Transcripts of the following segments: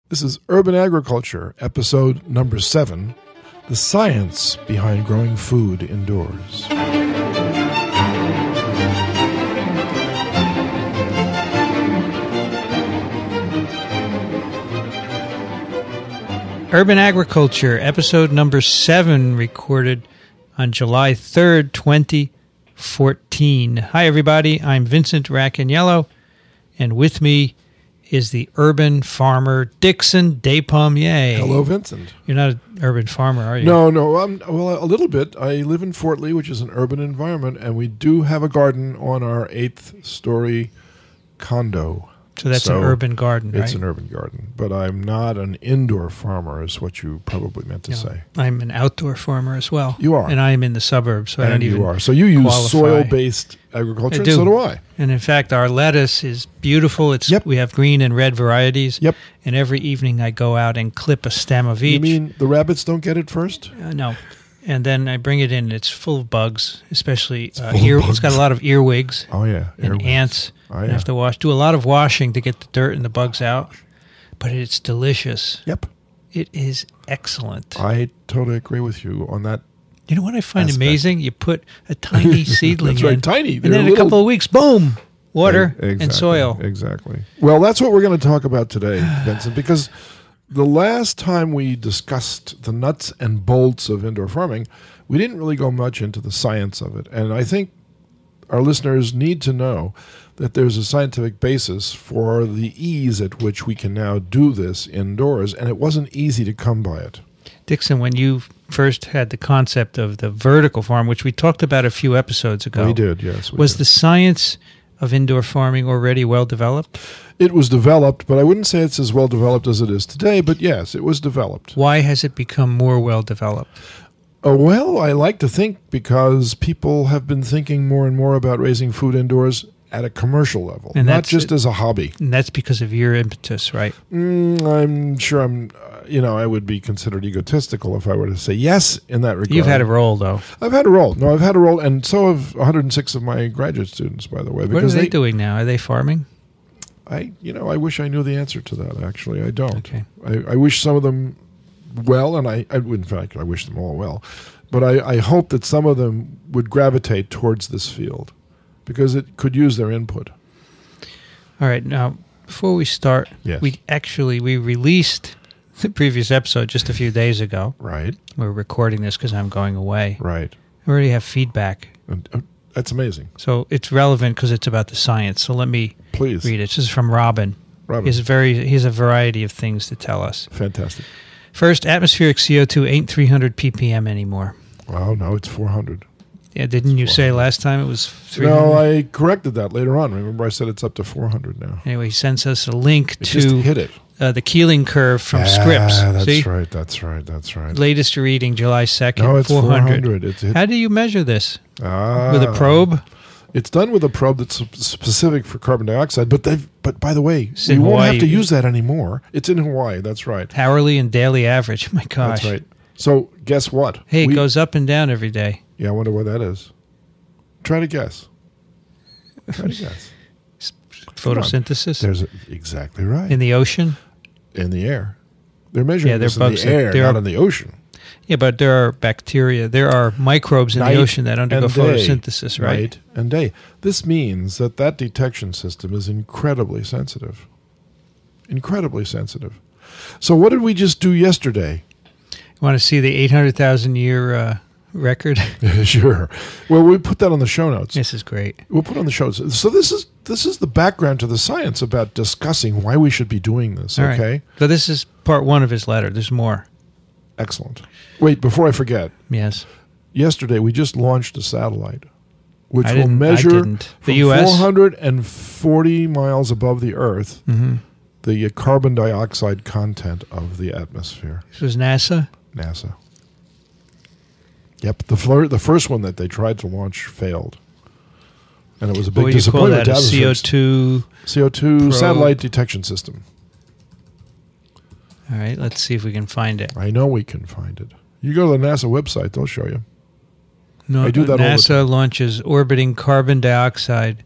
This is Urban Agriculture, episode number 7, The Science Behind Growing Food Indoors. Urban Agriculture, episode number 7, recorded on July 3rd, 2014. Hi, everybody. I'm Vincent Racaniello, and with me is the urban farmer, Dickson Despommier. Hello, Vincent. You're not an urban farmer, are you? No. Well, a little bit. I live in Fort Lee, which is an urban environment, and we do have a garden on our 8th-story condo. So that's an urban garden, right? It's an urban garden, but I'm not an indoor farmer, is what you probably meant to say. I'm an outdoor farmer as well. You are. And I am in the suburbs, so I don't even qualify. So you use qualify. soil-based agriculture, and so do I. And in fact, our lettuce is beautiful. We have green and red varieties. Yep. And every evening I go out and clip a stem of each. You mean the rabbits don't get it first? No. And then I bring it in, and it's full of bugs, especially it's got a lot of earwigs. Oh, yeah. And ants. Oh, yeah. I have to do a lot of washing to get the dirt and the bugs out. But it's delicious. Yep. It is excellent. I totally agree with you on that. You know what I find amazing? You put a tiny seedling That's right, in, tiny. And then in a couple of weeks, boom, water Exactly, and soil. Exactly. Well, that's what we're going to talk about today, Vincent, because the last time we discussed the nuts and bolts of indoor farming, we didn't really go much into the science of it. And I think our listeners need to know that there's a scientific basis for the ease at which we can now do this indoors, and it wasn't easy to come by it. Dickson, when you first had the concept of the vertical farm, which we talked about a few episodes ago. We did, yes. Was the science of indoor farming already well developed? It was developed, but I wouldn't say it's as well developed as it is today, but yes, it was developed. Why has it become more well developed? Well, I like to think because people have been thinking more and more about raising food indoors at a commercial level, and not just as a hobby. And that's because of your impetus, right? I'm sure I would be considered egotistical if I were to say yes in that regard. You've had a role, though. I've had a role. No, I've had a role, and so have 106 of my graduate students, by the way. What are they doing now? Are they farming? I wish I knew the answer to that, actually. I don't. Okay. I wish some of them well, and in fact, I wish them all well. But I hope that some of them would gravitate towards this field because it could use their input. All right. Now, before we start, yes. we released the previous episode just a few days ago. Right. We're recording this because I'm going away. Right. We already have feedback. That's amazing. So it's relevant because it's about the science. So let me read it. This is from Robin. He has a variety of things to tell us. Fantastic. First, atmospheric CO2 ain't 300 ppm anymore. Oh, no, it's 400. Yeah, didn't you say last time it was 300? No, I corrected that later on. Remember, I said it's up to 400 now. Anyway, he sends us a link to just hit it. The Keeling curve from Scripps. That's See? right, that's right, that's right. Latest reading, July 2nd, no, it's 400. How do you measure this? With a probe? It's done with a probe that's specific for carbon dioxide, but by the way, we won't have to use that anymore. It's in Hawaii, that's right. Hourly and daily average, my gosh. That's right. So, guess what? Hey, it goes up and down every day. Yeah, I wonder what that is. Try to guess. Photosynthesis? Exactly right. In the ocean? In the air. They're measuring this in bugs the air, not in the ocean. Yeah, but there are bacteria. There are microbes in the ocean that undergo photosynthesis, right? Night and day. This means that detection system is incredibly sensitive. Incredibly sensitive. So what did we just do yesterday? You want to see the 800,000-year record? Sure. Well, we put that on the show notes. This is great. We'll put it on the show notes. So this is the background to the science about discussing why we should be doing this, All okay? Right. So this is part 1 of his letter. There's more. Excellent. Wait, before I forget. Yes. Yesterday, we just launched a satellite, which will measure from the US? 440 miles above the Earth the carbon dioxide content of the atmosphere. This was NASA? NASA. Yep. The first one that they tried to launch failed. And it was a big disappointment. What do you call that? A CO2 satellite detection system. All right, let's see if we can find it. I know we can find it. You go to the NASA website, they'll show you. No, I do that NASA launches orbiting carbon dioxide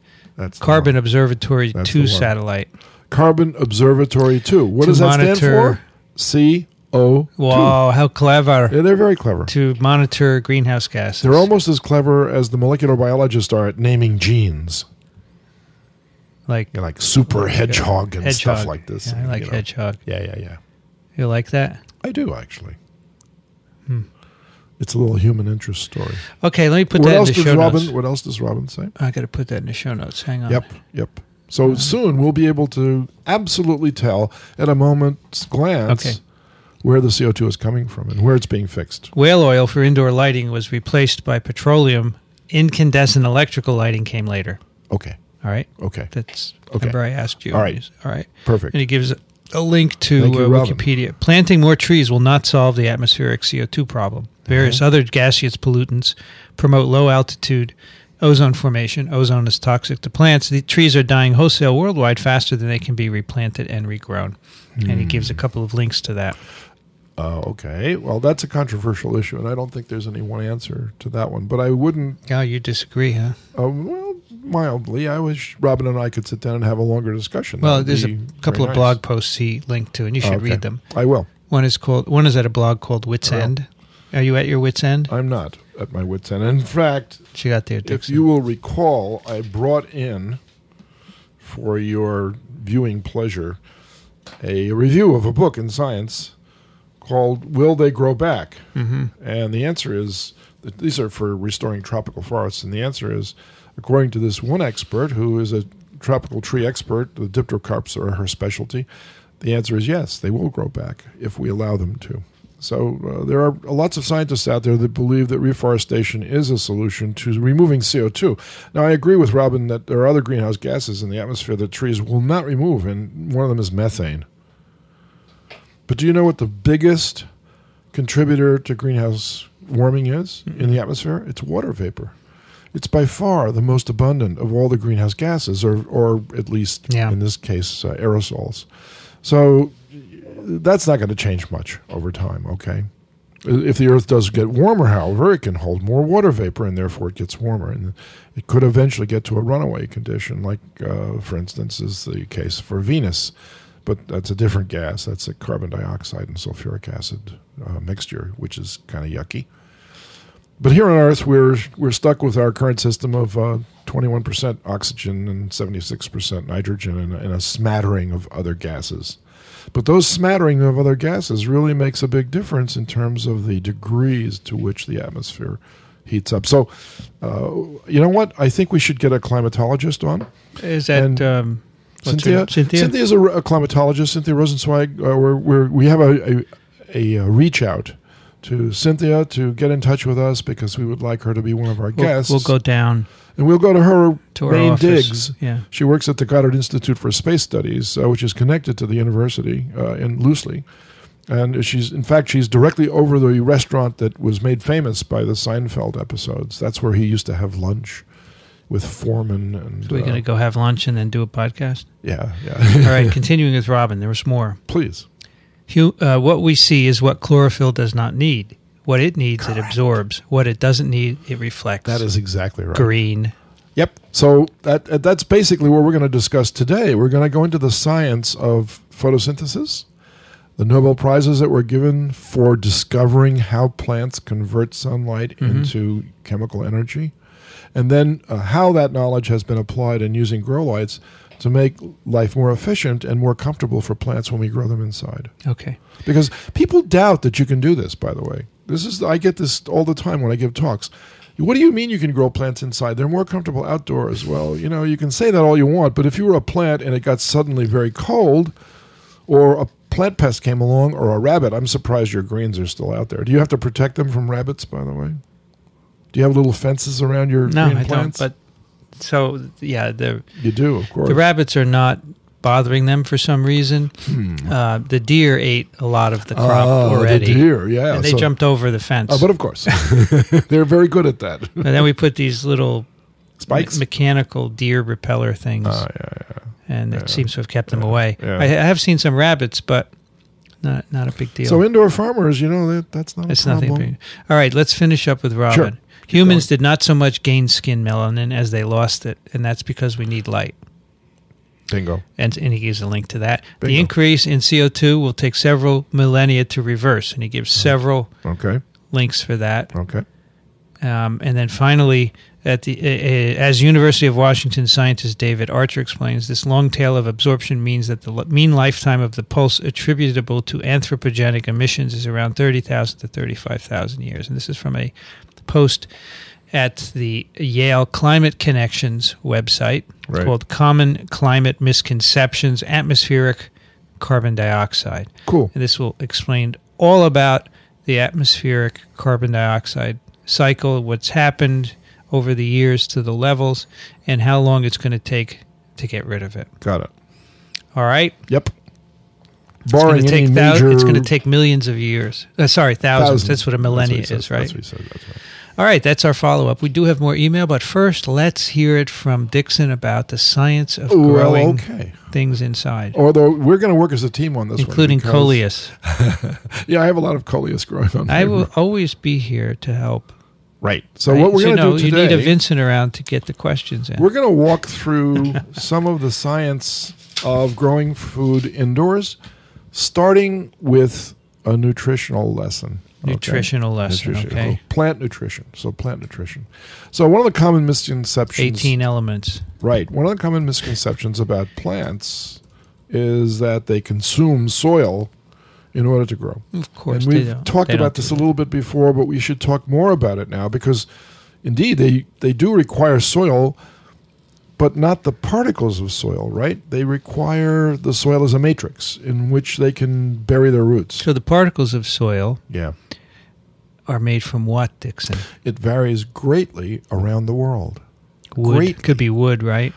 Carbon Observatory 2 satellite. Carbon Observatory 2. What To does that stand monitor- for? CO2. Wow, how clever. Yeah, they're very clever. To monitor greenhouse gases. They're almost as clever as the molecular biologists are at naming genes. like You know, like super hedgehog and stuff hedgehog. like this. Yeah, I like hedgehog. Yeah. You like that? I do, actually. It's a little human interest story. Okay, let me put What that in else the does show Robin? notes. What else does Robin say? I got to put that in the show notes. Hang on. Yep. So soon we'll be able to absolutely tell at a moment's glance Okay. where the CO2 is coming from and where it's being fixed. Whale oil for indoor lighting was replaced by petroleum. Incandescent electrical lighting came later. Okay. All right? Okay. That's Okay. remember I asked you. All right. All right. Perfect. And he gives a link to Thank you, Robin. Wikipedia. Planting more trees will not solve the atmospheric CO2 problem. Various other gaseous pollutants promote low altitude ozone formation. Ozone is toxic to plants. The trees are dying wholesale worldwide faster than they can be replanted and regrown. And he gives a couple of links to that. Okay. Well, that's a controversial issue, and I don't think there's any one answer to that one. But I wouldn't. Oh, you disagree, huh? Well, mildly. I wish Robin and I could sit down and have a longer discussion. Well, That would there's a be couple very of nice. blog posts he linked to, and you should Okay. read them. I will. One is at a blog called Wits I will. End. Are you at your wits' end? I'm not at my wit's end. In fact, What you got there, if Dickson? you will recall, I brought in, for your viewing pleasure, a review of a book in science called Will They Grow Back? Mm-hmm. And the answer is, that these are for restoring tropical forests, and the answer is, according to this one expert who is a tropical tree expert, the dipterocarps are her specialty, the answer is yes, they will grow back if we allow them to. So there are lots of scientists out there that believe that reforestation is a solution to removing CO2. Now, I agree with Robin that there are other greenhouse gases in the atmosphere that trees will not remove, and one of them is methane. But do you know what the biggest contributor to greenhouse warming is in the atmosphere? It's water vapor. It's by far the most abundant of all the greenhouse gases, or at least in this case, aerosols. So that's not going to change much over time, okay? If the Earth does get warmer, however, it can hold more water vapor, and therefore it gets warmer. And it could eventually get to a runaway condition, like, for instance, is the case for Venus. But that's a different gas. That's a carbon dioxide and sulfuric acid mixture, which is kind of yucky. But here on Earth, we're stuck with our current system of 21% oxygen and 76% nitrogen and a smattering of other gases. But those smattering of other gases really makes a big difference in terms of the degrees to which the atmosphere heats up. So, you know what? I think we should get a climatologist on. Is that what's her Cynthia? name? Cynthia? Cynthia's a climatologist. Cynthia Rosenzweig. We have a reach out to Cynthia to get in touch with us because we would like her to be one of our guests. We'll go down. And we'll go to her to main office. digs. Yeah. She works at the Goddard Institute for Space Studies, which is connected to the university loosely. And she's directly over the restaurant that was made famous by the Seinfeld episodes. That's where he used to have lunch with Foreman. And So we're going to go have lunch and then do a podcast? Yeah. All right, continuing with Robin, there was more. Please. What we see is what chlorophyll does not need. What it needs, it absorbs. What it doesn't need, it reflects. That is exactly right. Green. Yep. So that's basically what we're going to discuss today. We're going to go into the science of photosynthesis, the Nobel Prizes that were given for discovering how plants convert sunlight into chemical energy, and then how that knowledge has been applied in using grow lights to make life more efficient and more comfortable for plants when we grow them inside. Okay. Because people doubt that you can do this, by the way. I get this all the time when I give talks. What do you mean you can grow plants inside? They're more comfortable outdoors. Well, you can say that all you want, but if you were a plant and it got suddenly very cold, or a plant pest came along, or a rabbit, I'm surprised your greens are still out there. Do you have to protect them from rabbits, by the way? Do you have little fences around your green plants? No, I don't. But so, yeah, you do, of course. The rabbits are not bothering them for some reason. The deer ate a lot of the crop already. The deer, yeah. And they jumped over the fence. But of course, they're very good at that. And then we put these little spikes, mechanical deer repeller things. And it seems to have kept them away. Yeah. I have seen some rabbits, but not a big deal. So indoor farmers, that's not a problem. Nothing big. All right, let's finish up with Robin. Sure. Humans did not so much gain skin melanin as they lost it, and that's because we need light. Bingo. And he gives a link to that. Bingo. The increase in CO2 will take several millennia to reverse, and he gives several links for that. Okay. And then finally, as University of Washington scientist David Archer explains, this long tail of absorption means that the mean lifetime of the pulse attributable to anthropogenic emissions is around 30,000 to 35,000 years. And this is from a post at the Yale Climate Connections website called Common Climate Misconceptions, Atmospheric Carbon Dioxide. Cool. And this will explain all about the atmospheric carbon dioxide cycle, what's happened over the years to the levels, and how long it's going to take to get rid of it. Got it. All right? Yep. Barring any major... It's going to take millions of years. Thousands. That's what a millennia is, right? That's what he said. That's right. All right, that's our follow-up. We do have more email, but first, let's hear it from Dickson about the science of growing things inside. Although we're going to work as a team on this including one. coleus. Yeah, I have a lot of coleus growing on. I will always be here to help. Right. So what we're going to do today... You need a Vincent around to get the questions in. We're going to walk through some of the science of growing food indoors, starting with a nutritional lesson. Nutritional lesson, okay. Plant nutrition. So plant nutrition. So one of the common misconceptions... 18 elements. Right. One of the common misconceptions about plants is that they consume soil in order to grow. Of course. And we've talked about this a little bit before, but we should talk more about it now because, indeed, they do require soil, but not the particles of soil, right? They require the soil as a matrix in which they can bury their roots. So the particles of soil... Yeah. Are made from what, Dickson? It varies greatly around the world. Wood. Could be wood, right?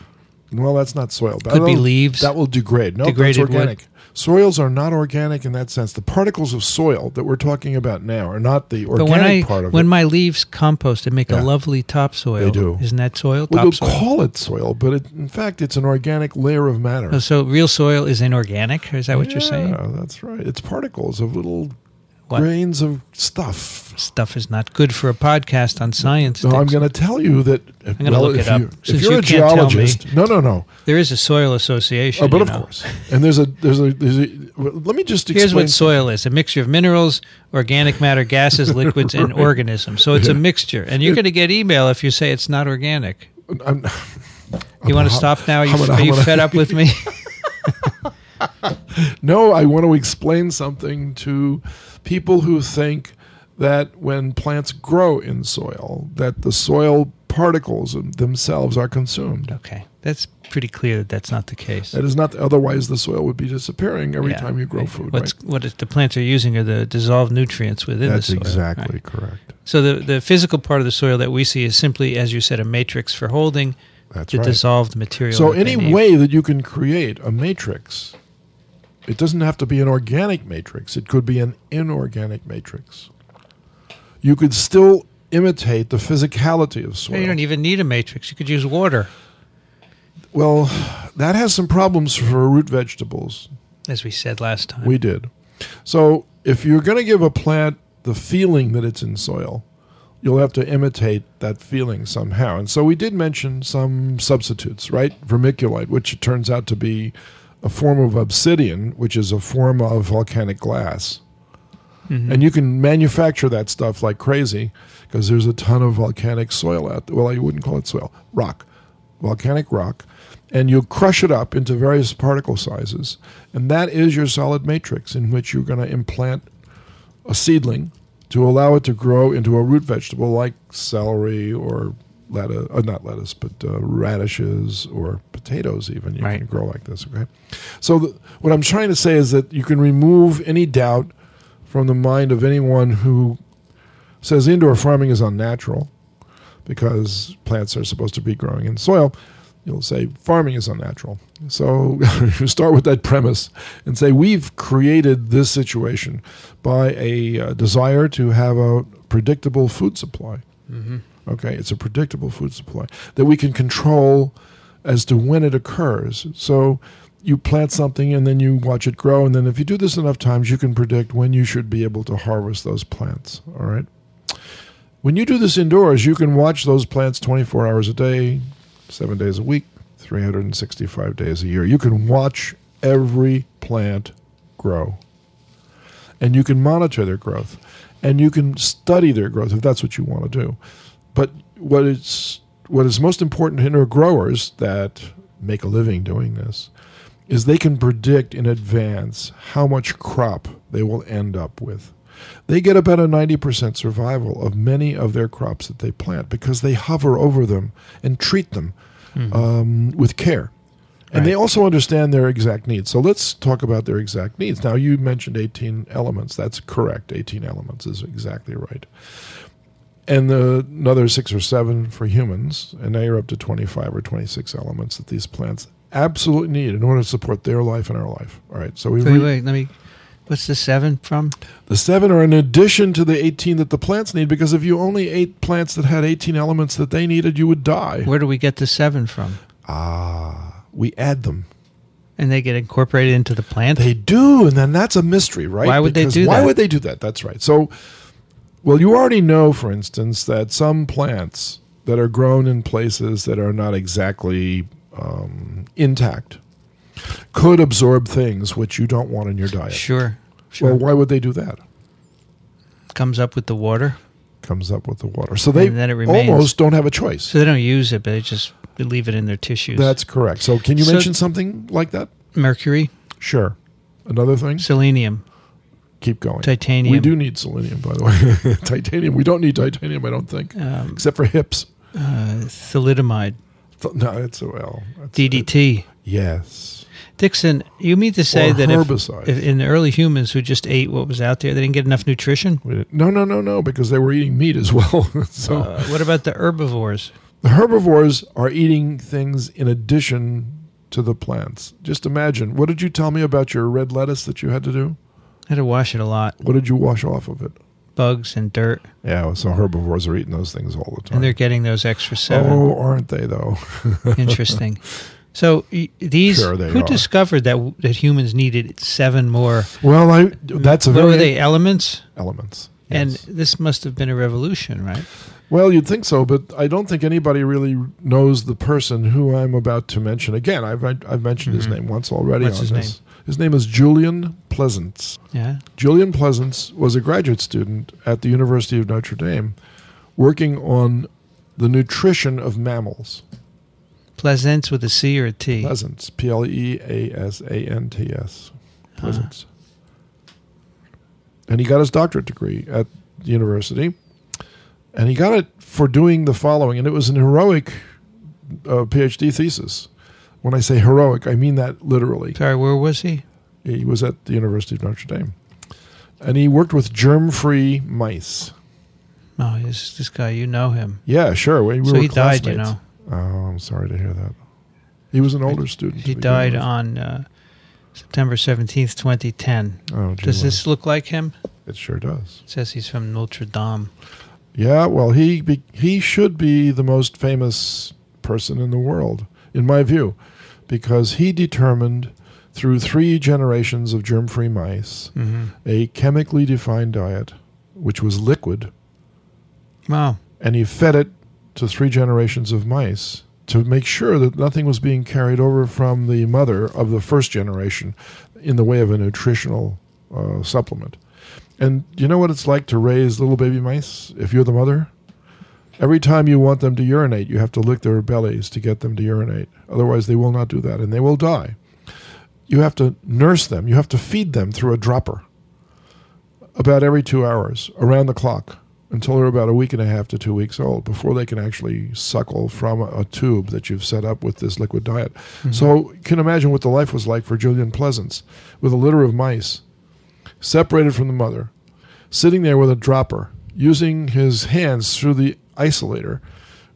Well, that's not soil. Could be leaves. That will degrade. No, Degraded that's organic. Wood. Soils are not organic in that sense. The particles of soil that we're talking about now are not the organic part of it. When my leaves compost, they make a lovely topsoil. They do. Isn't that soil? Well, they'll call it soil, but in fact, it's an organic layer of matter. Oh, so real soil is inorganic? Is that what you're saying? Yeah, that's right. It's particles of little... grains of stuff. Stuff is not good for a podcast on science. No, I'm going to tell you that. I'm going to look it up. If you're a geologist, no. There is a soil association. Oh, but of course. And there's a. Let me just explain. Here's what soil is: a mixture of minerals, organic matter, gases, liquids, and organisms. So it's a mixture. And you're going to get email if you say it's not organic. You want to stop now? Are you fed up with me? No, I want to explain something to people who think that when plants grow in soil, that the soil particles themselves are consumed. Okay. That's pretty clear that that's not the case. That is not. Otherwise, the soil would be disappearing every time you grow food. What the plants are using are the dissolved nutrients within the soil. That's exactly correct. So the physical part of the soil that we see is simply, as you said, a matrix for holding the dissolved material. So any way that you can create a matrix, it doesn't have to be an organic matrix. It could be an inorganic matrix. You could still imitate the physicality of soil. You don't even need a matrix. You could use water. Well, that has some problems for root vegetables. As we said last time. We did. So if you're going to give a plant the feeling that it's in soil, you'll have to imitate that feeling somehow. And so we did mention some substitutes, right? Vermiculite, which turns out to be a form of obsidian, which is a form of volcanic glass. Mm-hmm. And you can manufacture that stuff like crazy because there's a ton of volcanic soil out there. Well, I wouldn't call it soil. Rock. Volcanic rock. And you crush it up into various particle sizes. And that is your solid matrix in which you're going to implant a seedling to allow it to grow into a root vegetable like celery or not lettuce, but radishes or potatoes even. You can grow like this, okay? So what I'm trying to say is that you can remove any doubt from the mind of anyone who says indoor farming is unnatural because plants are supposed to be growing in soil. You'll say farming is unnatural. So you start with that premise and say we've created this situation by a desire to have a predictable food supply. Mm-hmm. Okay, it's a predictable food supply that we can control as to when it occurs. So you plant something and then you watch it grow, and then if you do this enough times, you can predict when you should be able to harvest those plants, all right? When you do this indoors, you can watch those plants 24 hours a day, 7 days a week, 365 days a year. You can watch every plant grow. And you can monitor their growth. And you can study their growth if that's what you want to do. But what is most important to growers that make a living doing this is they can predict in advance how much crop they will end up with. They get about a 90% survival of many of their crops that they plant because they hover over them and treat them with care. And they also understand their exact needs. So let's talk about their exact needs. Now, you mentioned 18 elements. That's correct. 18 elements is exactly right. And another 6 or 7 for humans. And now you're up to 25 or 26 elements that these plants absolutely need in order to support their life and our life. All right. So what's the 7 from? The 7 are in addition to the 18 that the plants need, because if you only ate plants that had 18 elements that they needed, you would die. Where do we get the 7 from? We add them. And they get incorporated into the plant? They do, and then that's a mystery, right? Why would they do that? Why would they do that? That's right. So, well, you already know, for instance, that some plants that are grown in places that are not exactly intact could absorb things which you don't want in your diet. Sure. Well, why would they do that? Comes up with the water. So they almost don't have a choice. So they don't use it, but they leave it in their tissues. That's correct. So can you mention something like that? Mercury. Sure. Another thing? Selenium. Keep going. Titanium. We do need selenium, by the way. Titanium. We don't need titanium, I don't think, except for hips. Thalidomide. No, it's well. DDT. Yes. Dixon, you mean to say that herbicide. if in the early humans who just ate what was out there, they didn't get enough nutrition? No, because they were eating meat as well. So what about the herbivores? The herbivores are eating things in addition to the plants. Just imagine. What did you tell me about your red lettuce that you had to do? I had to wash it a lot. What did you wash off of it? Bugs and dirt. Yeah, so herbivores are eating those things all the time. And they're getting those extra 7. Oh, aren't they, though? Interesting. So who discovered that humans needed 7 more? Well, that's a what were they, elements? Elements. Yes. And this must have been a revolution, right? Well, you'd think so, but I don't think anybody really knows the person who I'm about to mention. Again, I've mentioned his name once already. What's his name? His name is Julian Pleasants. Yeah. Julian Pleasants was a graduate student at the University of Notre Dame working on the nutrition of mammals. Pleasants with a C or a T? Pleasants. Pleasants. Pleasants. And he got his doctorate degree at the university. And he got it for doing the following. And it was an heroic PhD thesis. When I say heroic, I mean that literally. Sorry, where was he? He was at the University of Notre Dame. And he worked with germ-free mice. Oh, this guy, you know him. Yeah, sure. We so were he classmates. Died, you know. Oh, I'm sorry to hear that. He was an older student. He died on September 17th, 2010. Oh, does this look like him? It sure does. It says he's from Notre Dame. Yeah, well, he should be the most famous person in the world, in my view, because he determined through 3 generations of germ-free mice a chemically defined diet, which was liquid. Wow. And he fed it to 3 generations of mice to make sure that nothing was being carried over from the mother of the first generation in the way of a nutritional supplement. And you know what it's like to raise little baby mice if you're the mother? Every time you want them to urinate, you have to lick their bellies to get them to urinate. Otherwise, they will not do that, and they will die. You have to nurse them. You have to feed them through a dropper about every 2 hours, around the clock, until they're about a week and a half to 2 weeks old, before they can actually suckle from a tube that you've set up with this liquid diet. So you can imagine what the life was like for Julian Pleasants, with a litter of mice, separated from the mother, sitting there with a dropper, using his hands through the isolator,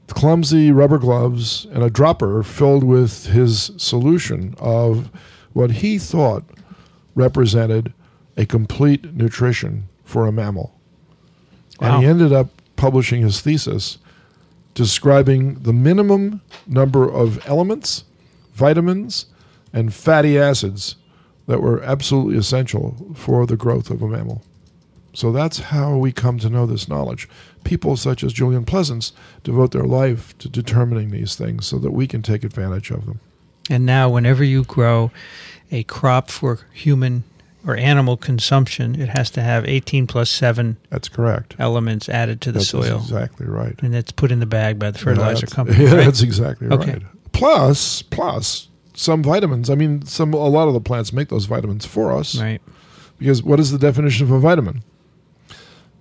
clumsy rubber gloves, and a dropper filled with his solution of what he thought represented a complete nutrition for a mammal. Wow. And he ended up publishing his thesis describing the minimum number of elements, vitamins, and fatty acids that were absolutely essential for the growth of a mammal. So that's how we come to know this knowledge. People such as Julian Pleasants devote their life to determining these things so that we can take advantage of them. And now whenever you grow a crop for human or animal consumption, it has to have 18 plus 7 That's correct. elements added to the soil. That's exactly right. And it's put in the bag by the fertilizer company. Yeah, right? that's exactly Okay. right. Plus, some vitamins. I mean, a lot of the plants make those vitamins for us. Right. Because what is the definition of a vitamin?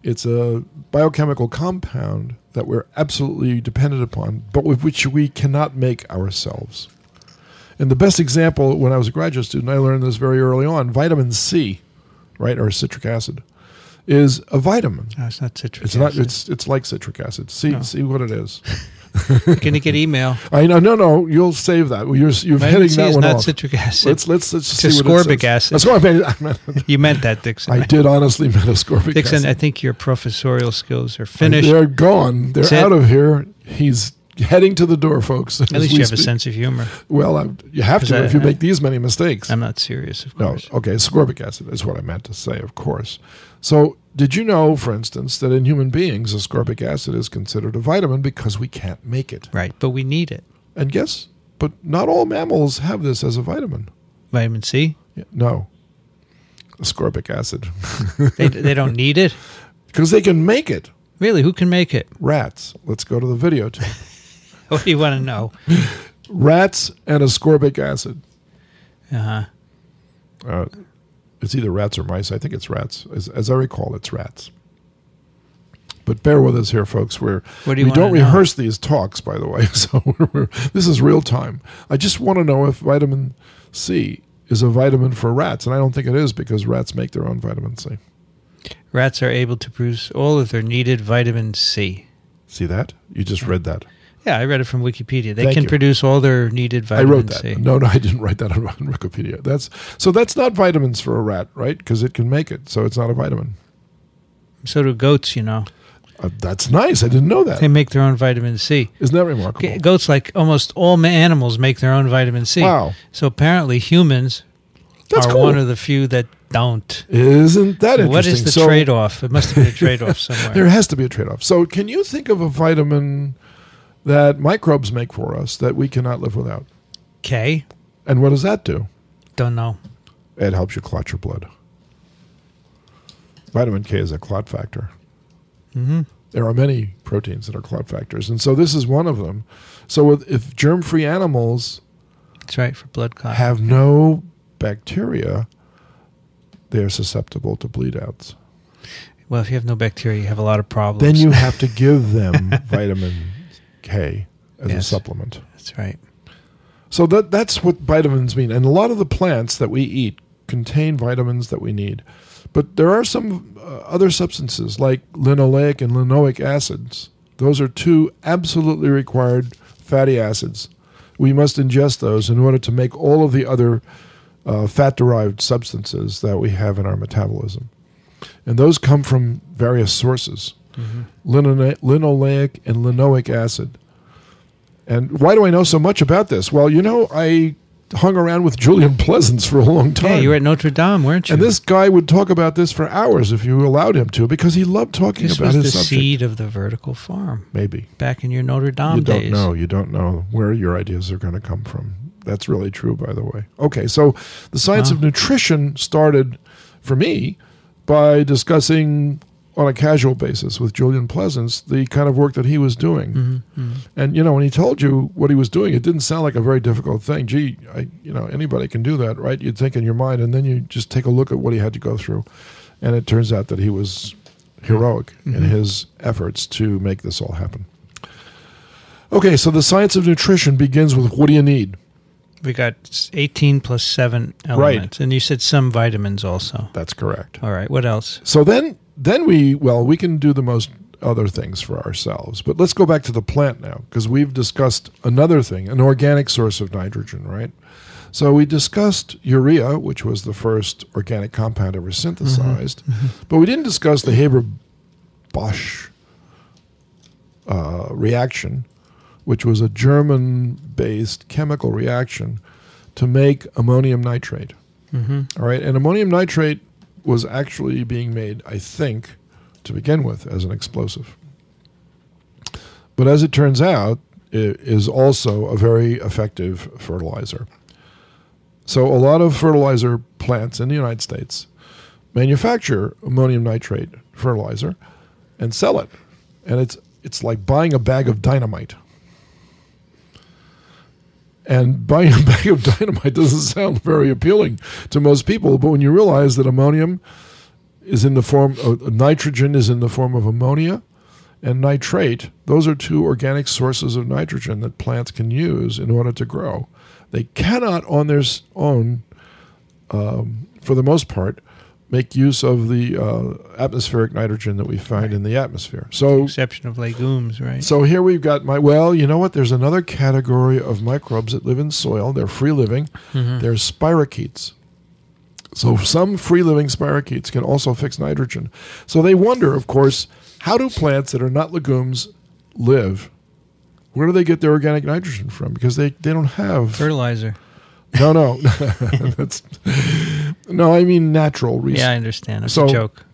It's a biochemical compound that we're absolutely dependent upon, but with which we cannot make ourselves. And the best example, when I was a graduate student, I learned this very early on. Vitamin C, right, or citric acid, is a vitamin. No, it's not citric It's acid. not. It's like citric acid. See what it is. You're going to get email. I know. No. You'll save that. You're Vitamin hitting C that is one not off. citric acid. Let's It's see what ascorbic it says. acid. Ascorbic. You meant that, Dickson. I did honestly meant ascorbic Dixon, acid. I think your professorial skills are finished. They're gone. They're That's it. out of here. He's heading to the door, folks. At least you have a sense of humor. Well, you have to if you make these many mistakes. I'm not serious, of No, course. okay, ascorbic acid is what I meant to say, of course. So, did you know, for instance, that in human beings, ascorbic acid is considered a vitamin because we can't make it? Right, but we need it. And guess, but not all mammals have this as a vitamin. Vitamin C? No, ascorbic acid. They don't need it? Because they can make it. Really, who can make it? Rats. Let's go to the videotape. What do you want to know? Rats and ascorbic acid. Uh-huh. It's either rats or mice. I think it's rats. As I recall, it's rats. But bear with us here, folks. What do you we wanna don't know? rehearse these talks, by the way. So this is real time. I just want to know if vitamin C is a vitamin for rats, and I don't think it is because rats make their own vitamin C. Rats are able to produce all of their needed vitamin C. See that? You just read that. Yeah, I read it from Wikipedia. They Thank can you. produce all their needed I vitamin wrote that. C. No, I didn't write that on Wikipedia. That's not vitamins for a rat, right? Because it can make it, so it's not a vitamin. So do goats, you know. That's nice. I didn't know that. They make their own vitamin C. Isn't that remarkable? Goats, like almost all animals, make their own vitamin C. Wow. So apparently humans That's are cool. one of the few that don't. Isn't that interesting? What is the trade-off? It must have been a trade-off somewhere. There has to be a trade-off. So can you think of a vitamin that microbes make for us that we cannot live without? K? And what does that do? Don't know. It helps you clot your blood. Vitamin K is a clot factor. Mm-hmm. There are many proteins that are clot factors, and so this is one of them. So if germ-free animals That's right, for blood clot. have no bacteria, they're susceptible to bleed-outs. Well, if you have no bacteria, you have a lot of problems. Then you have to give them vitamin K as a Yes. supplement. That's right. So that's what vitamins mean. And a lot of the plants that we eat contain vitamins that we need. But there are some other substances like linoleic and linoic acids. Those are two absolutely required fatty acids. We must ingest those in order to make all of the other fat-derived substances that we have in our metabolism. And those come from various sources. Mm-hmm. Linoleic and linoic acid. And why do I know so much about this? Well, you know, I hung around with Julian Pleasants for a long time. Yeah, you were at Notre Dame, weren't you? And this guy would talk about this for hours if you allowed him to, because he loved talking this about was his the subject. seed of the vertical farm Maybe. back in your Notre Dame You don't days. know. You don't know where your ideas are going to come from. That's really true, by the way. Okay, so the science of nutrition started, for me, by discussing on a casual basis with Julian Pleasants the kind of work that he was doing. Mm-hmm, mm-hmm. And, you know, when he told you what he was doing, it didn't sound like a very difficult thing. Gee, anybody can do that, right? You'd think in your mind, and then you just take a look at what he had to go through. And it turns out that he was heroic in his efforts to make this all happen. Okay, so the science of nutrition begins with what do you need? We got 18 plus 7 elements. Right. And you said some vitamins also. That's correct. All right, what else? So then we can do the most other things for ourselves. But let's go back to the plant now, because we've discussed another thing, an organic source of nitrogen, right? So we discussed urea, which was the first organic compound ever synthesized, but we didn't discuss the Haber-Bosch reaction, which was a German-based chemical reaction to make ammonium nitrate. All right, and ammonium nitrate was actually being made, I think, to begin with, as an explosive. But as it turns out, is also a very effective fertilizer. So a lot of fertilizer plants in the United States manufacture ammonium nitrate fertilizer and sell it. And it's like buying a bag of dynamite. And buying a bag of dynamite doesn't sound very appealing to most people, but when you realize that ammonium is in the form of nitrogen is in the form of ammonia and nitrate, those are two organic sources of nitrogen that plants can use in order to grow. They cannot on their own, for the most part, make use of the atmospheric nitrogen that we find in the atmosphere. So, with the exception of legumes, right? So here we've got you know what? There's another category of microbes that live in soil. They're free living. Mm-hmm. They're spirochetes. So some free living spirochetes can also fix nitrogen. So they wonder, of course, how do plants that are not legumes live? Where do they get their organic nitrogen from? Because they don't have fertilizer. No. No, I mean natural resources. Yeah, I understand. It's a joke.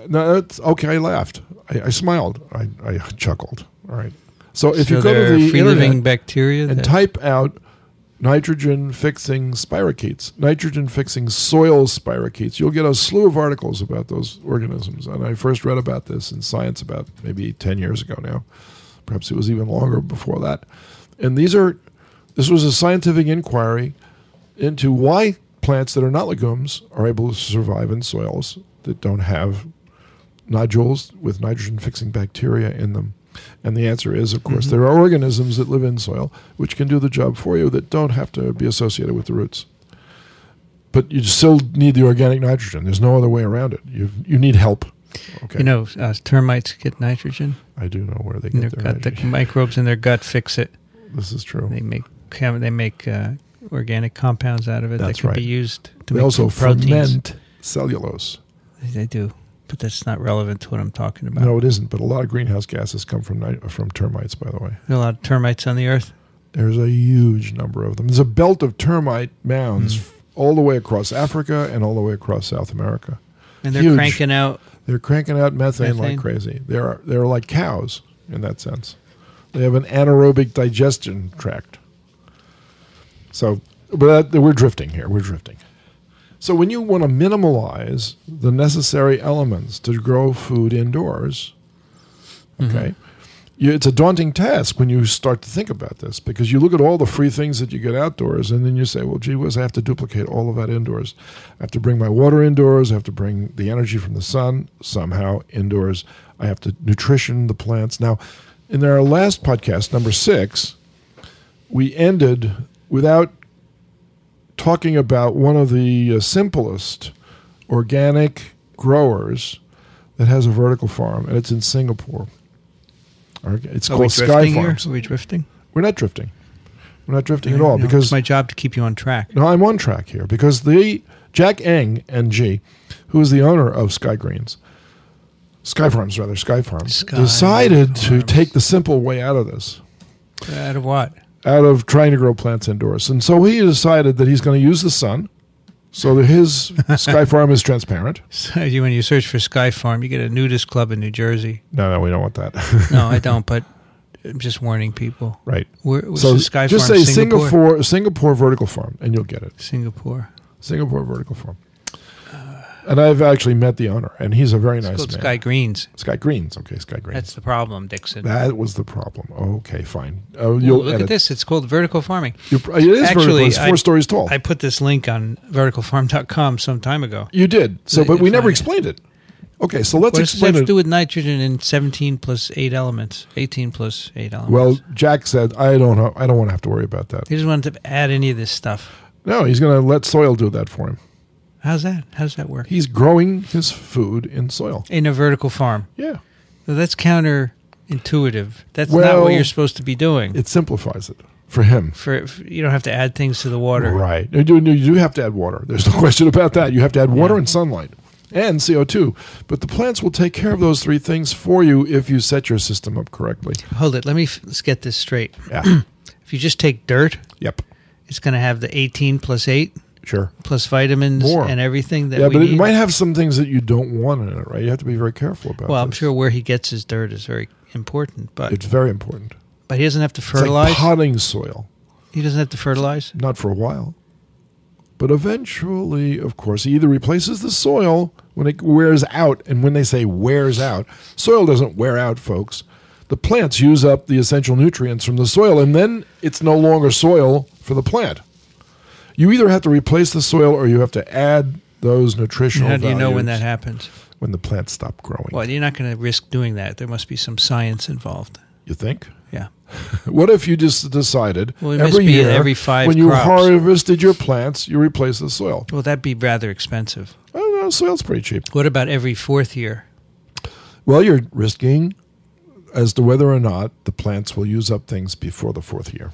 No, that's okay. I laughed. I smiled. I chuckled. All right. So if you go to the free living bacteria and type out nitrogen-fixing spirochetes, nitrogen-fixing soil spirochetes, you'll get a slew of articles about those organisms. And I first read about this in Science about maybe 10 years ago now. Perhaps it was even longer before that. And this was a scientific inquiry into why plants that are not legumes are able to survive in soils that don't have nodules with nitrogen-fixing bacteria in them. And the answer is, of course, there are organisms that live in soil which can do the job for you that don't have to be associated with the roots. But you still need the organic nitrogen. There's no other way around it. You need help. Okay. You know, termites get nitrogen. I do know where they get their nitrogen. The microbes in their gut fix it. This is true. They make organic compounds out of it that can be used to make also proteins. Ferment cellulose. They do, but that's not relevant to what I'm talking about. No, it isn't. But a lot of greenhouse gases come from termites, by the way. There are a lot of termites on the earth. There's a huge number of them. There's a belt of termite mounds all the way across Africa and all the way across South America. And they're cranking out. They're cranking out methane like crazy. They're like cows in that sense. They have an anaerobic digestion tract. So, but we're drifting here. We're drifting. So when you want to minimalize the necessary elements to grow food indoors, okay, it's a daunting task when you start to think about this, because you look at all the free things that you get outdoors, and then you say, well, gee whiz, I have to duplicate all of that indoors. I have to bring my water indoors. I have to bring the energy from the sun somehow indoors. I have to nutrition the plants. Now, in our last podcast, number 6, we ended without talking about one of the simplest organic growers that has a vertical farm, and it's in Singapore. It's called Sky Farms. Are we drifting? We're not drifting. We're not drifting at all. Because it's my job to keep you on track. No, I'm on track here because Jack Eng, NG, who is the owner of Sky Farms, decided to take the simple way out of this. Out of what? Out of trying to grow plants indoors. And so he decided that he's going to use the sun so that his Sky Farm is transparent. So when you search for Sky Farm, you get a nudist club in New Jersey. No, we don't want that. No, I don't, but I'm just warning people. Right. So Sky just Farm, say Singapore Vertical Farm, and you'll get it. Singapore Vertical Farm. And I've actually met the owner, and he's a very nice man. Sky Greens. Sky Greens. Okay, Sky Greens. That's the problem, Dickson. That was the problem. Okay, fine. Look at this. It's called vertical farming. It is actually vertical. It's 4 stories tall. I put this link on verticalfarm.com some time ago. You did. But we never explained it. Okay, so let's explain it. What does it have to do with nitrogen and 17 plus 8 elements? 18 plus 8 elements. Well, Jack said, I don't want to have to worry about that. He doesn't want to add any of this stuff. No, he's going to let soil do that for him. How's that? How does that work? He's growing his food in soil. In a vertical farm. Yeah. So that's counterintuitive. That's not what you're supposed to be doing. It simplifies it for him. You don't have to add things to the water. Right. You do have to add water. There's no question about that. You have to add water and sunlight and CO2. But the plants will take care of those 3 things for you if you set your system up correctly. Hold it. Let's get this straight. Yeah. If you just take dirt, it's going to have the 18 plus 8. Sure. Plus vitamins and everything that we need. Yeah, but it might have some things that you don't want in it, right? You have to be very careful about Well, I'm sure where he gets his dirt is very important. But it's very important. But he doesn't have to It's fertilize? like potting soil. He doesn't have to fertilize? Not for a while. But eventually, of course, he either replaces the soil when it wears out, and when they say wears out, soil doesn't wear out, folks. The plants use up the essential nutrients from the soil, and then it's no longer soil for the plant. You either have to replace the soil or you have to add those nutritional values. How do you know when that happens? When the plants stop growing. Well, you're not going to risk doing that. There must be some science involved. You think? Yeah. What if you just decided Well, it must be year, every 5 when you crops. harvested your plants, you replace the soil? Well, that'd be rather expensive. I don't know. Soil's pretty cheap. What about every 4th year? Well, you're risking as to whether or not the plants will use up things before the 4th year.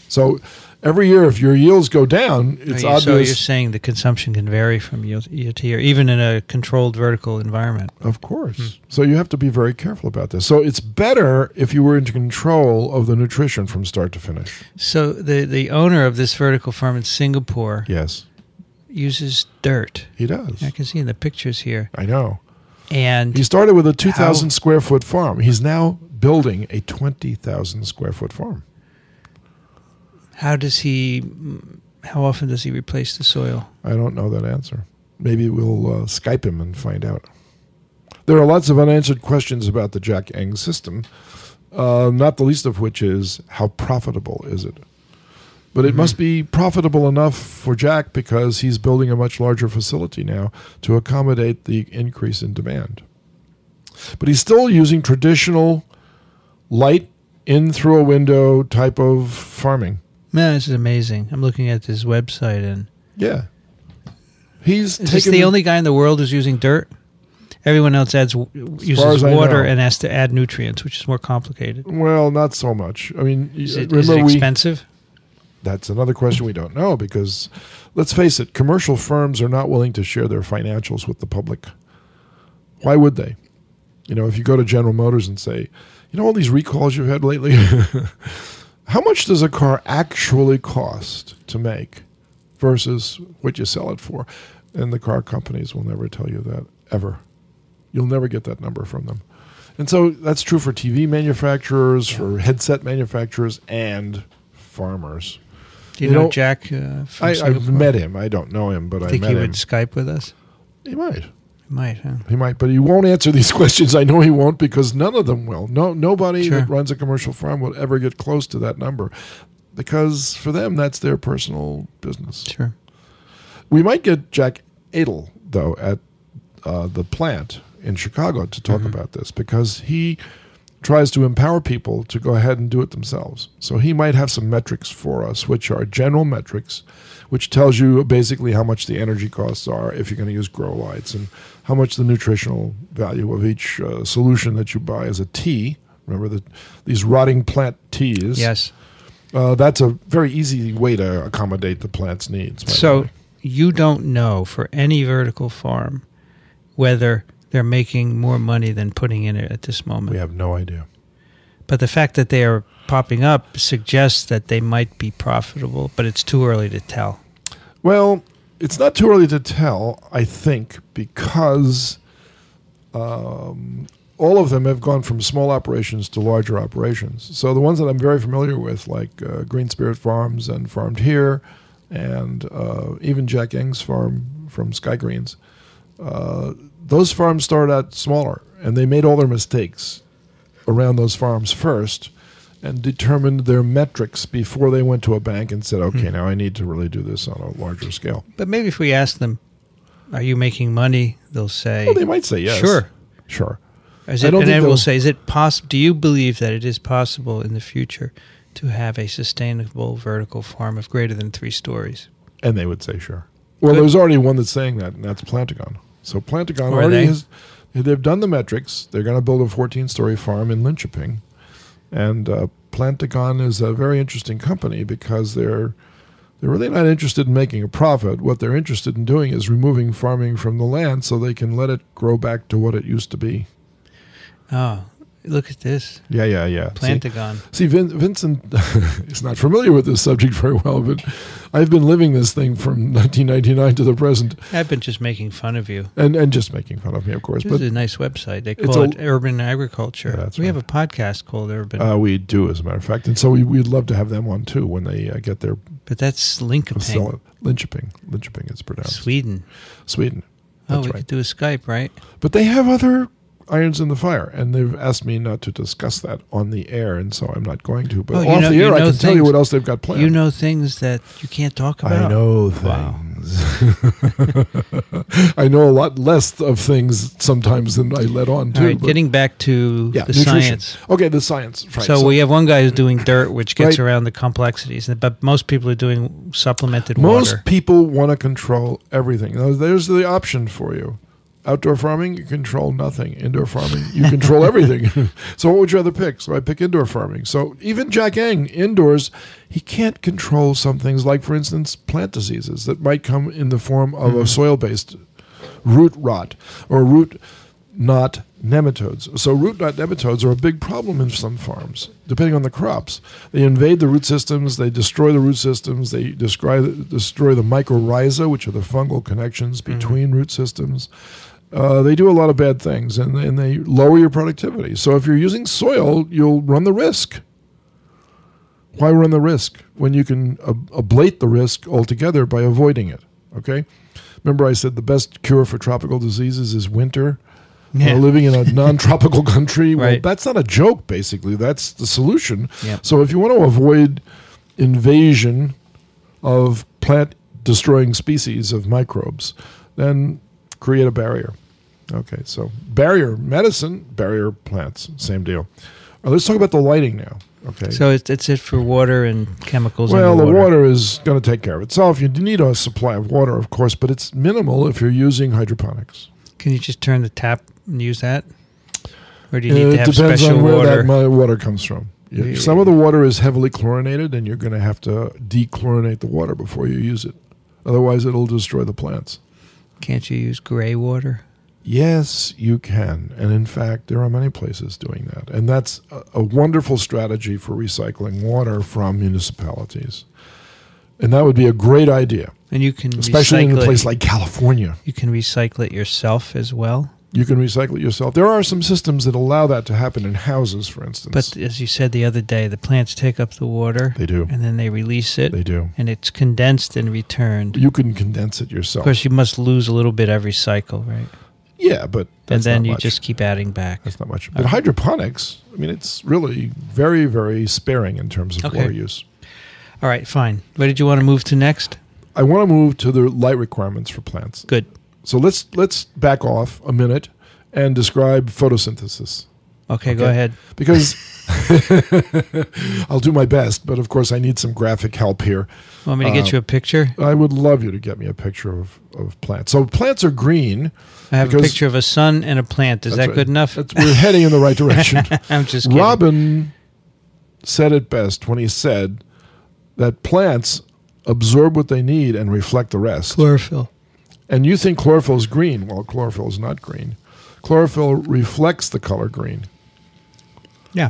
So every year, if your yields go down, it's obvious. So you're saying the consumption can vary from year to year, even in a controlled vertical environment. Of course. So you have to be very careful about this. So it's better if you were into control of the nutrition from start to finish. So the owner of this vertical farm in Singapore Yes, uses dirt. he does. I can see in the pictures here. I know. And He started with a 2,000 square foot farm. He's now building a 20,000 square foot farm. how often does he replace the soil? I don't know that answer. Maybe we'll Skype him and find out. There are lots of unanswered questions about the Jack Eng system, not the least of which is how profitable is it? But it must be profitable enough for Jack because he's building a much larger facility now to accommodate the increase in demand. But he's still using traditional light in through a window type of farming. Man, this is amazing. I'm looking at this website, and Yeah. He's is this the only guy in the world who's using dirt? Everyone else uses as I water know. and has to add nutrients, which is more complicated. Well, not so much. I mean, Is it remember expensive? That's another question we don't know because, let's face it, commercial firms are not willing to share their financials with the public. Why would they? You know, if you go to General Motors and say, you know all these recalls you've had lately? How much does a car actually cost to make versus what you sell it for? And the car companies will never tell you that, ever. You'll never get that number from them. And so that's true for TV manufacturers, for headset manufacturers, and farmers. Do you know Jack from I've Singapore? met him. I don't know him, but I Think met he him. would Skype with us? He might. He might, huh? He might, but he won't answer these questions. I know he won't because none of them will. Nobody Sure. that runs a commercial farm will ever get close to that number because for them, that's their personal business. Sure. We might get Jack Edel, though, at the plant in Chicago to talk about this because he tries to empower people to go ahead and do it themselves. So he might have some metrics for us, which are general metrics, which tells you basically how much the energy costs are if you're going to use grow lights and how much the nutritional value of each solution that you buy is a tea. Remember these rotting plant teas? Yes. That's a very easy way to accommodate the plant's needs. by the So way. you don't know for any vertical farm whether they're making more money than putting in it at this moment. We have no idea. But the fact that they are popping up suggests that they might be profitable, but it's too early to tell. Well, it's not too early to tell, I think, because all of them have gone from small operations to larger operations. So the ones that I'm very familiar with, like Green Spirit Farms and Farmed Here, and even Jack Eng's farm from Sky Greens, those farms started out smaller, and they made all their mistakes around those farms first and determined their metrics before they went to a bank and said, okay, now I need to really do this on a larger scale. But maybe if we ask them, are you making money? They'll say, Well, they might say yes. Sure. Sure. Is I it, don't and think then we'll they'll- say, is it possible? Do you believe that it is possible in the future to have a sustainable vertical farm of greater than 3 stories? And they would say sure. Well, Good. there's already one that's saying that, and that's Plantagon. So Plantagon Are already they? has, they've done the metrics. They're going to build a 14-story farm in Linköping. And Plantagon is a very interesting company because they're really not interested in making a profit. What they're interested in doing is removing farming from the land so they can let it grow back to what it used to be. Oh, Look at this. Yeah. Plantagon. See, Vincent is not familiar with this subject very well, but I've been living this thing from 1999 to the present. I've been just making fun of you. And just making fun of me, of course. This is a nice website. They call it Urban Agriculture. Yeah, that's we right. have a podcast called Urban. We do, as a matter of fact. And so we'd love to have them on, too, when they get their... But that's Linköping. Linköping is pronounced. Sweden. That's we right. could do a Skype, right? But they have other irons in the fire, and they've asked me not to discuss that on the air, and so I'm not going to. But off the air, I can tell you what else they've got planned. You know things that you can't talk about? I know things. I know a lot less of things sometimes than I let on to. All right, getting back to the nutrition. science. Okay, the science. Right. So we have one guy who's doing dirt, which gets around the complexities, but most people are doing supplemented water. Most people want to control everything. Now, there's the option for you. Outdoor farming, you control nothing. Indoor farming, you control everything. So what would you rather pick? So I pick indoor farming. So even Jack Eng, indoors, he can't control some things like, for instance, plant diseases that might come in the form of a soil-based root rot or root knot nematodes. So root knot nematodes are a big problem in some farms, depending on the crops. They invade the root systems, they destroy the root systems, they destroy the mycorrhiza, which are the fungal connections between root systems. They do a lot of bad things, and they lower your productivity. So if you're using soil, you'll run the risk. Why run the risk when you can ablate the risk altogether by avoiding it? Okay? Remember I said the best cure for tropical diseases is winter? Yeah. Living in a non-tropical country? Well, Right. that's not a joke, basically. That's the solution. Yep. So if you want to avoid invasion of plant-destroying species of microbes, then create a barrier. Okay, so barrier medicine, barrier plants, same deal. Let's talk about the lighting now. Okay. So it's it for water and chemicals. Well, in the water is going to take care of itself. You need a supply of water, of course, but it's minimal if you're using hydroponics. Can you just turn the tap and use that? Or do you need to have depends special on where water? that water comes from. Yeah. Some of the water is heavily chlorinated, and you're going to have to dechlorinate the water before you use it. Otherwise, it'll destroy the plants. Can't you use gray water? Yes, you can. And in fact, there are many places doing that. And that's a wonderful strategy for recycling water from municipalities. And that would be a great idea. And you can especially recycle in a place like California. You can recycle it yourself as well? You can recycle it yourself. There are some systems that allow that to happen in houses, for instance. But as you said the other day, the plants take up the water. They do. And then they release it. They do. And it's condensed and returned. You can condense it yourself. Of course, you must lose a little bit every cycle, right? Yeah, but that's and then not you much. just keep adding back. That's not much. But hydroponics, I mean, it's really very, very sparing in terms of water use. All right, fine. What did you want to move to next? I want to move to the light requirements for plants. Good. So let's back off a minute and describe photosynthesis. Okay, go ahead. Because I'll do my best, but of course I need some graphic help here. Want me to get you a picture? I would love you to get me a picture of plants. So plants are green. I have a picture of a sun and a plant. Is that good enough? We're heading in the right direction. I'm just kidding. Robin said it best when he said that plants absorb what they need and reflect the rest. Chlorophyll. And you think chlorophyll is green. Well, chlorophyll is not green. Chlorophyll reflects the color green. Yeah.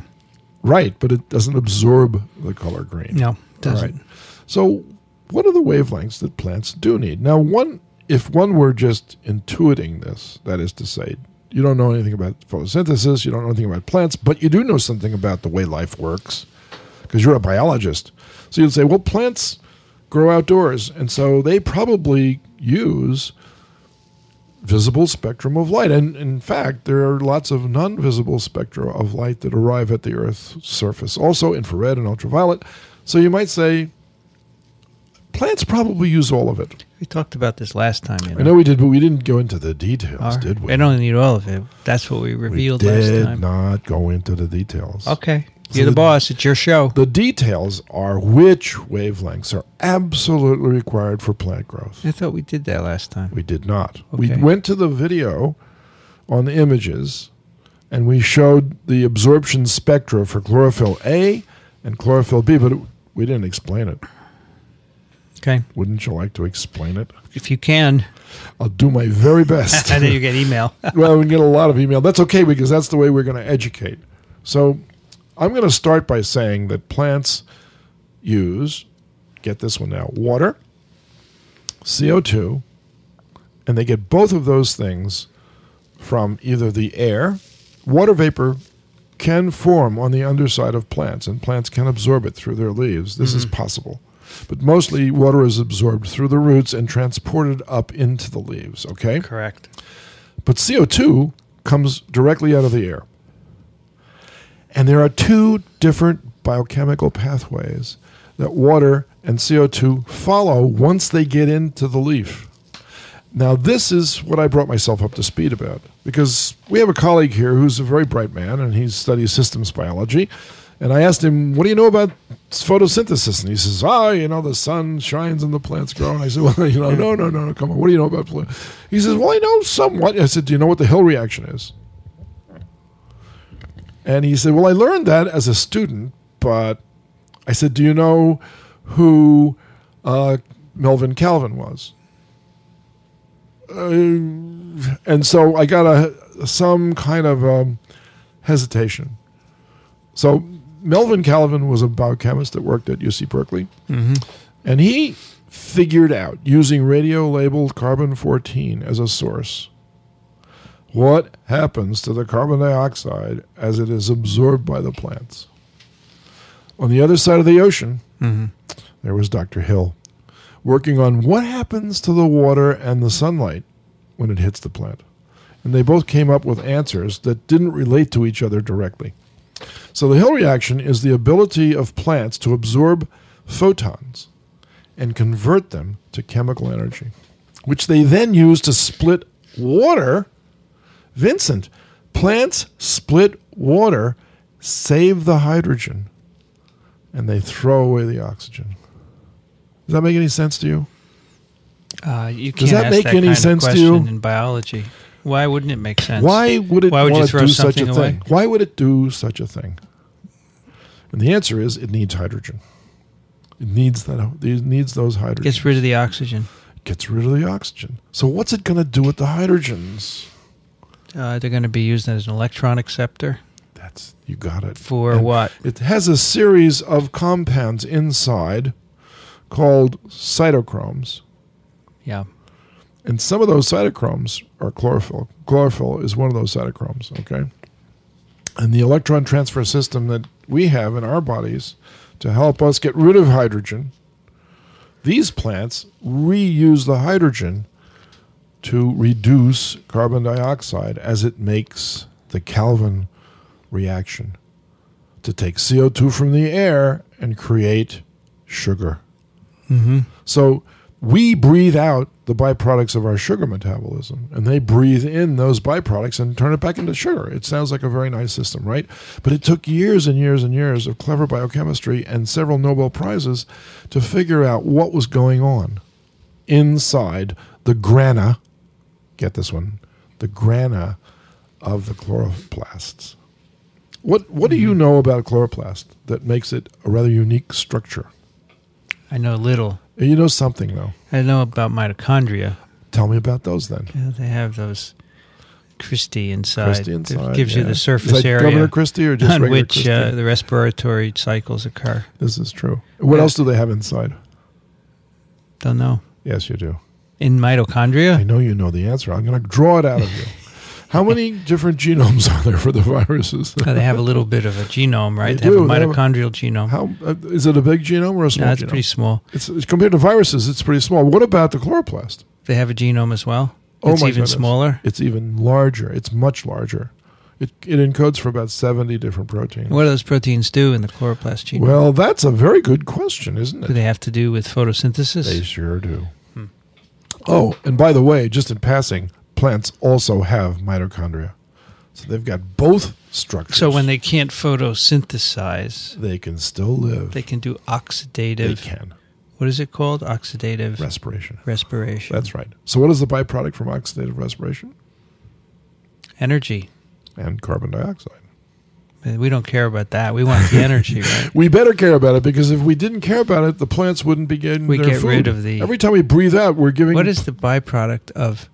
Right, but it doesn't absorb the color green. No, it doesn't. Right. So what are the wavelengths that plants do need? Now, if one were just intuiting this, that is to say, you don't know anything about photosynthesis, you don't know anything about plants, but you do know something about the way life works because you're a biologist. So you'd say, well, plants grow outdoors, and so they probably use visible spectrum of light. And in fact, there are lots of non-visible spectra of light that arrive at the Earth's surface, also infrared and ultraviolet. So you might say plants probably use all of it. We talked about this last time. I know we did, but we didn't go into the details, did we? I don't need all of it. That's what we revealed last time. We did not go into the details. Okay. You're the boss. It's your show. The details are which wavelengths are absolutely required for plant growth. I thought we did that last time. We did not. Okay. We went to the video on the images, and we showed the absorption spectra for chlorophyll A and chlorophyll B, but we didn't explain it. Okay. Wouldn't you like to explain it? If you can. I'll do my very best. I know you get email. Well, we get a lot of email. That's okay because that's the way we're going to educate. So I'm going to start by saying that plants use, get this one now, water, CO2, and they get both of those things from either the air. Water vapor can form on the underside of plants, and plants can absorb it through their leaves. This is possible. But mostly water is absorbed through the roots and transported up into the leaves, okay? Correct. But CO2 comes directly out of the air. And there are two different biochemical pathways that water and CO2 follow once they get into the leaf. Now, this is what I brought myself up to speed about, because we have a colleague here who's a very bright man, and he studies systems biology. And I asked him, what do you know about photosynthesis? And he says, the sun shines and the plants grow. And I said, well, no, come on. What do you know about plants? He says, well, I know somewhat. I said, do you know what the Hill reaction is? And he said, well, I learned that as a student, but I said, do you know who Melvin Calvin was? And so I got some kind of hesitation. So Melvin Calvin was a biochemist that worked at UC Berkeley, and he figured out, using radio-labeled carbon-14 as a source, what happens to the carbon dioxide as it is absorbed by the plants. On the other side of the ocean, there was Dr. Hill, working on what happens to the water and the sunlight when it hits the plant. And they both came up with answers that didn't relate to each other directly. So the Hill reaction is the ability of plants to absorb photons and convert them to chemical energy, which they then use to split water. Vincent, plants split water, save the hydrogen, and they throw away the oxygen. Does that make any sense to you? You can't ask that kind of question in biology. Why wouldn't it make sense? Why would it want to do such a away? thing? Why would it do such a thing? And the answer is it needs hydrogen. It needs those hydrogens. Gets rid of the oxygen. Gets rid of the oxygen. So what's it going to do with the hydrogens? They're going to be used as an electron acceptor. You got it. For what? It has a series of compounds inside called cytochromes. Yeah. And some of those cytochromes are chlorophyll. Chlorophyll is one of those cytochromes, okay? And the electron transfer system that we have in our bodies to help us get rid of hydrogen, these plants reuse the hydrogen to reduce carbon dioxide as it makes the Calvin reaction to take CO2 from the air and create sugar. So we breathe out the byproducts of our sugar metabolism, and they breathe in those byproducts and turn it back into sugar. It sounds like a very nice system, right? But it took years and years and years of clever biochemistry and several Nobel Prizes to figure out what was going on inside the grana, get this one, the grana of the chloroplasts. What do you know about a chloroplast that makes it a rather unique structure? I know little. You know something, though. I know about mitochondria. Tell me about those, then. Yeah, they have those Christie inside. It gives you the surface is that area Governor Christie or just on regular which Christie? the respiratory cycles occur. This is true. What else do they have inside? Don't know. Yes, you do. In mitochondria? I know you know the answer. I'm going to draw it out of you. How many different genomes are there for the viruses? They have a little bit of a genome, right? They have a do. mitochondrial genome. How is it a big genome or a small No, it's genome? pretty small. It's compared to viruses, it's pretty small. What about the chloroplast? They have a genome as well? Oh, it's my even goodness. smaller? It's even larger. It's much larger. It encodes for about 70 different proteins. What do those proteins do in the chloroplast genome? Well, that's a very good question, isn't it? Do they have to do with photosynthesis? They sure do. Oh, and by the way, just in passing, plants also have mitochondria. So they've got both structures. So when they can't photosynthesize, they can still live. they can do oxidative. They can. What is it called? Oxidative Respiration. That's right. So what is the byproduct from oxidative respiration? Energy. And carbon dioxide. We don't care about that. We want the energy, right? We better care about it, because if we didn't care about it, the plants wouldn't be getting We their get food. rid of the... Every time we breathe out, we're giving... What is the byproduct of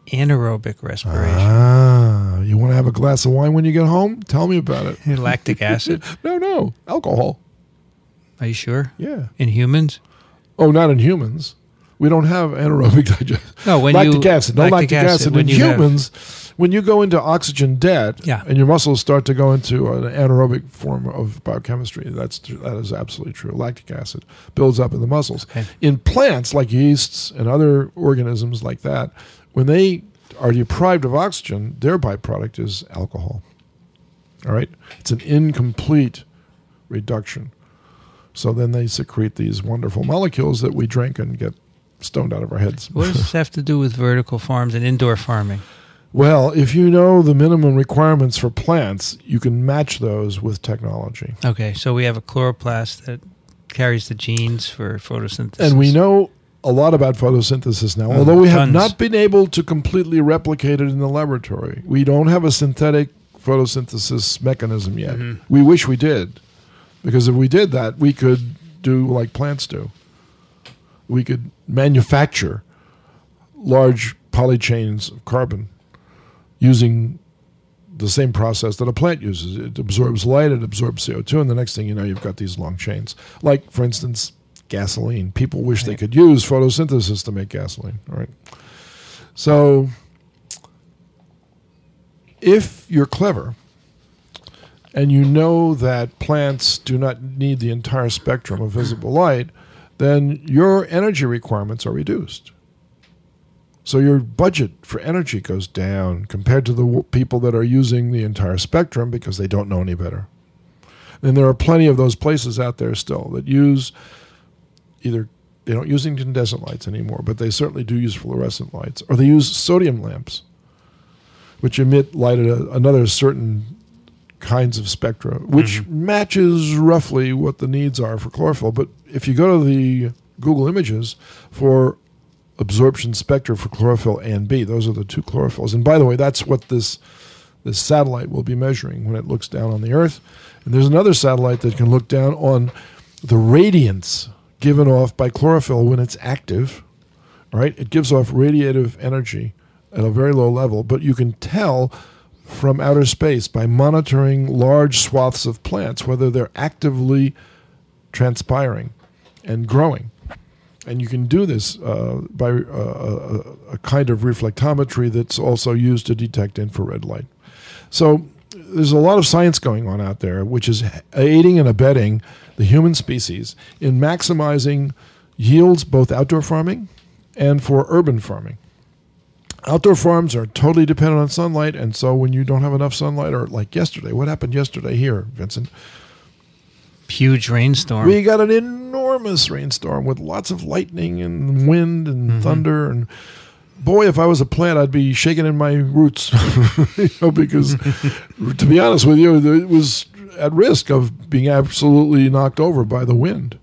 anaerobic respiration? You want to have a glass of wine when you get home? Tell me about it. Lactic acid? No, alcohol. Are you sure? Yeah. In humans? Oh, not in humans. We don't have anaerobic digestion. No, lactic acid. No lactic acid. In humans, when you go into oxygen debt and your muscles start to go into an anaerobic form of biochemistry, that is absolutely true. Lactic acid builds up in the muscles. Okay. In plants like yeasts and other organisms like that, when they are deprived of oxygen, their byproduct is alcohol. All right? It's an incomplete reduction. So then they secrete these wonderful molecules that we drink and get stoned out of our heads. What does this have to do with vertical farms and indoor farming? Well, if you know the minimum requirements for plants, you can match those with technology. Okay, so we have a chloroplast that carries the genes for photosynthesis. And we know a lot about photosynthesis now, although we have not been able to completely replicate it in the laboratory. We don't have a synthetic photosynthesis mechanism yet. Mm-hmm. We wish we did, because if we did that, we could do like plants do. We could manufacture large polychains of carbon using the same process that a plant uses. It absorbs light, it absorbs CO2, and the next thing you know, you've got these long chains. Like, for instance, gasoline. People wish they could use photosynthesis to make gasoline. All right. So if you're clever and you know that plants do not need the entire spectrum of visible light, then your energy requirements are reduced. So your budget for energy goes down compared to the people that are using the entire spectrum because they don't know any better. And there are plenty of those places out there still that use either, they don't use incandescent lights anymore, but they certainly do use fluorescent lights, or they use sodium lamps, which emit light at another certain kinds of spectra, which matches roughly what the needs are for chlorophyll. But if you go to the Google images for absorption spectra for chlorophyll A and B, those are the two chlorophylls. And by the way, that's what this satellite will be measuring when it looks down on the Earth. And there's another satellite that can look down on the radiance given off by chlorophyll when it's active. All right? It gives off radiative energy at a very low level, but you can tell from outer space by monitoring large swaths of plants whether they're actively transpiring and growing. And you can do this by a kind of reflectometry that's also used to detect infrared light. So there's a lot of science going on out there which is aiding and abetting the human species in maximizing yields both outdoor farming and for urban farming. Outdoor farms are totally dependent on sunlight, and so when you don't have enough sunlight, or like yesterday, what happened yesterday here, Vincent? Huge rainstorm. We got an enormous rainstorm with lots of lightning and wind and thunder. And boy, if I was a plant, I'd be shaking in my roots, because to be honest with you, it was at risk of being absolutely knocked over by the wind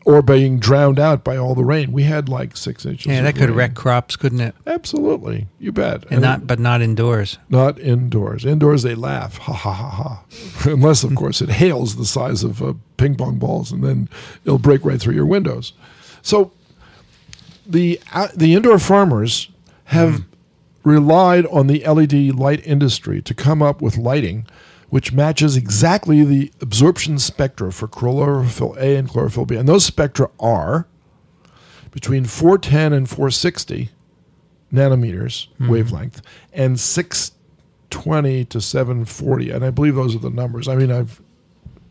or being drowned out by all the rain. We had like 6 inches. Yeah, that could wreck crops, couldn't it? Absolutely, you bet. But not indoors. Not indoors. Indoors, they laugh, ha ha ha ha. Unless, of course, it hails the size of ping pong balls, and then it'll break right through your windows. So the indoor farmers have relied on the LED light industry to come up with lighting which matches exactly the absorption spectra for chlorophyll A and chlorophyll B. And those spectra are between 410 and 460 nanometers wavelength and 620 to 740. And I believe those are the numbers. I mean, I've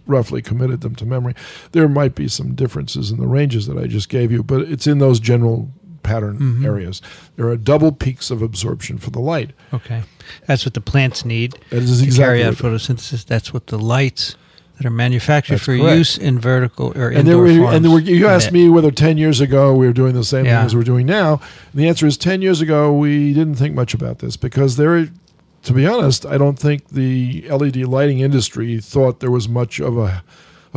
roughly committed them to memory. There might be some differences in the ranges that I just gave you, but it's in those general pattern areas. There are double peaks of absorption for the light. Okay. That's what the plants need that is to carry out photosynthesis. That's what the lights that are manufactured for use in vertical or indoor farms. You asked me whether 10 years ago we were doing the same thing as we're doing now. And the answer is 10 years ago we didn't think much about this because to be honest, I don't think the LED lighting industry thought there was much of a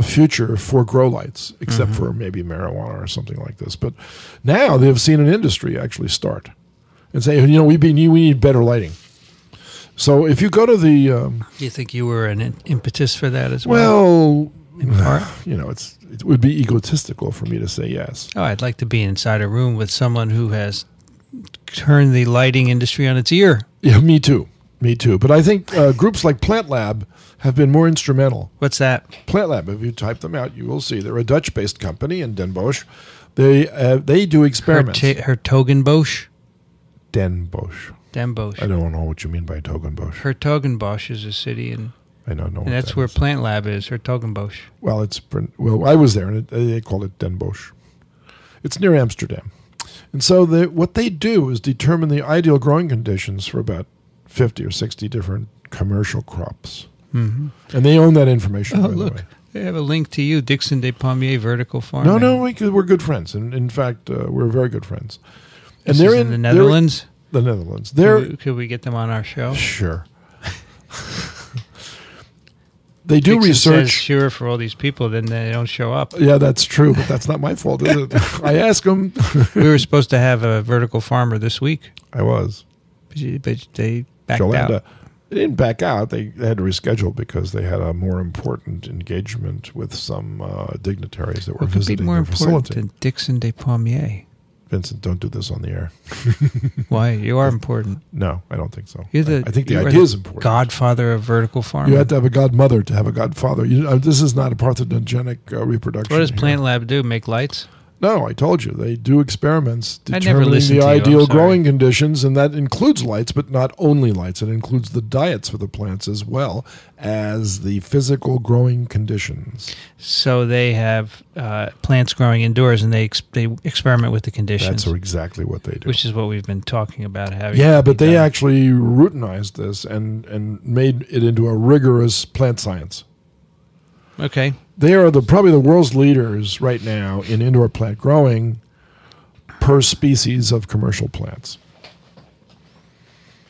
future for grow lights, except for maybe marijuana or something like this. But now they've seen an industry actually start and say, we need better lighting. So if you go to the... Do you think you were an impetus for that as well? Well, in part? It would be egotistical for me to say yes. Oh, I'd like to be inside a room with someone who has turned the lighting industry on its ear. Yeah, me too. Me too. But I think groups like Plant Lab have been more instrumental. What's that? Plant Lab, if you type them out, you will see. They're a Dutch-based company in Den Bosch. They do experiments. Hertogenbosch? Den Bosch. Den Bosch. I don't know what you mean by Togenbosch. Hertogenbosch is a city, and I don't know. and that's where Plant Lab is, Hertogenbosch. Well, I was there, and they call it Den Bosch. It's near Amsterdam. And so what they do is determine the ideal growing conditions for about 50 or 60 different commercial crops. Mm-hmm. And they own that information, by look. the way. They have a link to you, Dickson Despommier Vertical Farm. No, we're good friends. And in fact, we're very good friends. And This is in the Netherlands? The Netherlands. Could we get them on our show? Sure. They do Dickson research. Says sure for all these people, then they don't show up. Yeah, that's true, but that's not my fault, is it? I asked them. We were supposed to have a vertical farmer this week. I was. But they backed out. They didn't back out. They had to reschedule because they had a more important engagement with some dignitaries that were What could visiting be more their important facility. than Dickson Despommier? Vincent, don't do this on the air. Why? You are important. No, I don't think so. I think the idea is important. Godfather of vertical farming. You have to have a godmother to have a godfather. This is not a parthenogenic reproduction. What does here. Plant Lab do? Make lights? No, I told you. They do experiments I never determining listened the to you, I'm ideal sorry. growing conditions, and that includes lights, but not only lights. It includes the diets for the plants as well as the physical growing conditions. So they have plants growing indoors, and they experiment with the conditions. That's exactly what they do. Which is what we've been talking about having. Yeah, but they actually routinized this and made it into a rigorous plant science. Okay. They are probably the world's leaders right now in indoor plant growing per species of commercial plants.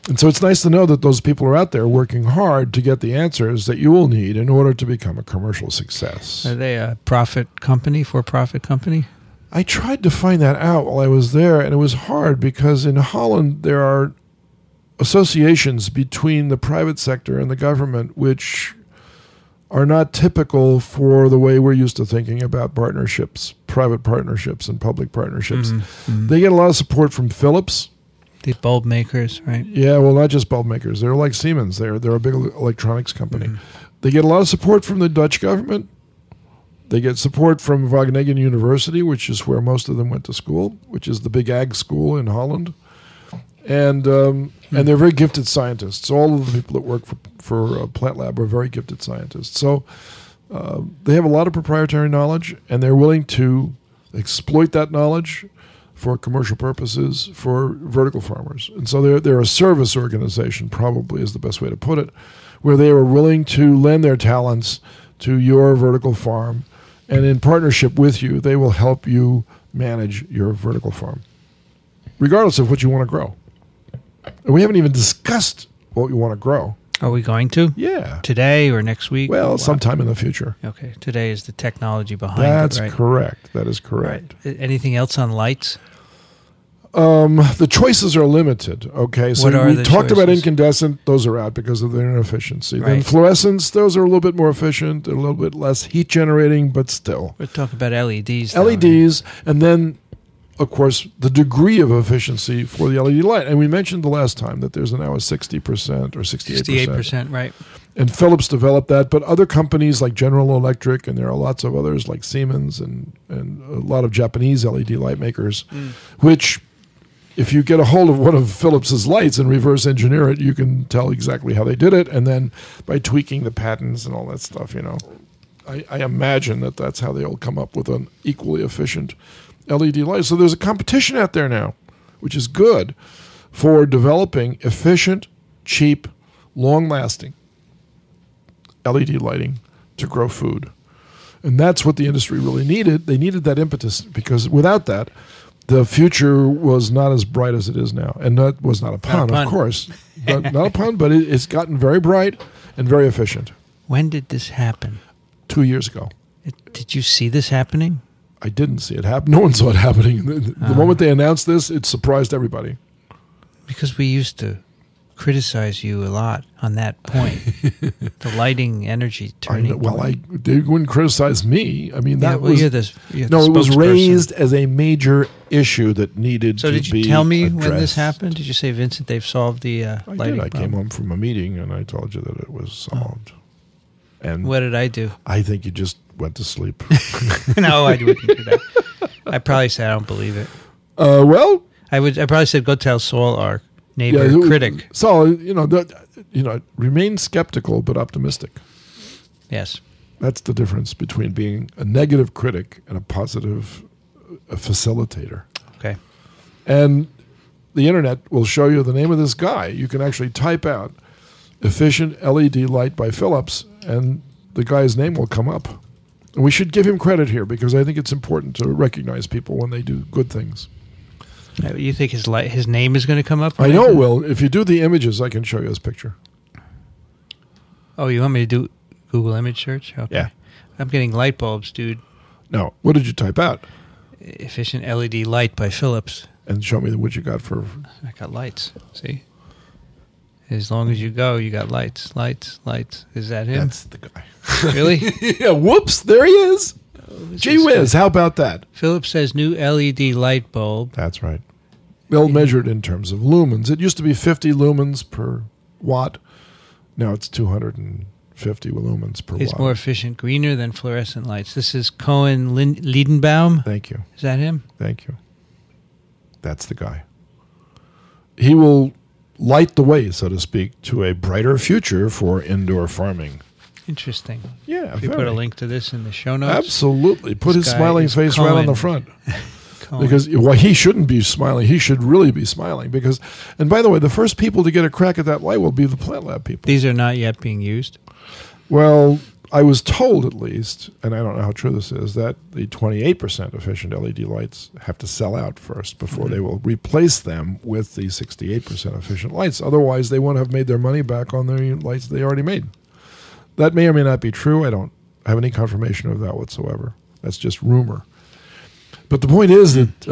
And so it's nice to know that those people are out there working hard to get the answers that you will need in order to become a commercial success. Are they a for-profit company? I tried to find that out while I was there, and it was hard because in Holland there are associations between the private sector and the government which are not typical for the way we're used to thinking about partnerships, private partnerships and public partnerships. Mm-hmm. They get a lot of support from Philips. The bulb makers, right? Yeah, well, not just bulb makers. They're like Siemens. They're a big electronics company. Mm-hmm. They get a lot of support from the Dutch government. They get support from Wageningen University, which is where most of them went to school, which is the big ag school in Holland. And they're very gifted scientists. All of the people that work for Plant Lab are very gifted scientists. So they have a lot of proprietary knowledge, and they're willing to exploit that knowledge for commercial purposes for vertical farmers. And so they're a service organization, probably is the best way to put it, where they are willing to lend their talents to your vertical farm, and in partnership with you, they will help you manage your vertical farm, regardless of what you want to grow. And we haven't even discussed what we want to grow. Are we going to? Yeah. Today or next week? Well, sometime in the future. Okay. Today is the technology behind That's it, right? correct. That is correct. Right. Anything else on lights? The choices are limited, okay? So What are we the talked about choices? incandescent. Those are out because of their inefficiency. Then Right. fluorescents, those are a little bit more efficient, a little bit less heat generating, but still. We're talking about LEDs. though, right? LEDs, and then, of course, the degree of efficiency for the LED light. And we mentioned the last time that there's now a 60% or 68%. 68%, right. And Philips developed that, but other companies like General Electric, and there are lots of others like Siemens and a lot of Japanese LED light makers, which, if you get a hold of one of Philips's lights and reverse engineer it, you can tell exactly how they did it. And then by tweaking the patents and all that stuff, I imagine that that's how they'll come up with an equally efficient LED light. So there's a competition out there now, which is good for developing efficient, cheap, long-lasting LED lighting to grow food. And that's what the industry really needed. They needed that impetus because without that, the future was not as bright as it is now. And that was not a pun, of course. But not a pun, but it's gotten very bright and very efficient. When did this happen? 2 years ago. Did you see this happening? I didn't see it happen. No one saw it happening. The moment they announced this, it surprised everybody. Because we used to criticize you a lot on that point. The lighting energy turning. They wouldn't criticize me. I mean, that was... you're the it was spokesperson. raised as a major issue that needed to be So did you tell me addressed. when this happened? Did you say, Vincent, they've solved the lighting I came problem? home from a meeting and I told you that it was solved. And What did I do? I think you just went to sleep. No, I wouldn't do that. I probably said I don't believe it. Well... I probably said go tell Saul, our neighbor critic. So, remain skeptical but optimistic. Yes. That's the difference between being a negative critic and a positive facilitator. Okay. And the internet will show you the name of this guy. You can actually type out efficient LED light by Philips, and the guy's name will come up. And we should give him credit here because I think it's important to recognize people when they do good things. You think his name is going to come up? I know it will. If you do the images, I can show you his picture. Oh, you want me to do Google image search? Okay. Yeah. I'm getting light bulbs, dude. No. What did you type out? Efficient LED light by Philips. And show me what you got for... I got lights. See? As long as you go, you got lights. Lights. Is that him? That's the guy. Really? Yeah, whoops, there he is. Gee whiz, how about that? Philips says new LED light bulb. That's right. They'll measure it in terms of lumens. It used to be 50 lumens per watt. Now it's 250 lumens per watt. It's more efficient, greener than fluorescent lights. This is Cohen Liedenbaum. Thank you. Is that him? Thank you. That's the guy. He will light the way, so to speak, to a brighter future for indoor farming. Interesting. Yeah, If you put a link to this in the show notes. Absolutely. Put This his guy smiling is face right on Cohen. the front. Cohen. Because he shouldn't be smiling. He should really be smiling. Because, and by the way, the first people to get a crack at that light will be the plant lab people. These are not yet being used. Well, I was told at least, and I don't know how true this is, that the 28% efficient LED lights have to sell out first before they will replace them with the 68% efficient lights. Otherwise, they won't have made their money back on the lights they already made. That may or may not be true. I don't have any confirmation of that whatsoever. That's just rumor. But the point is that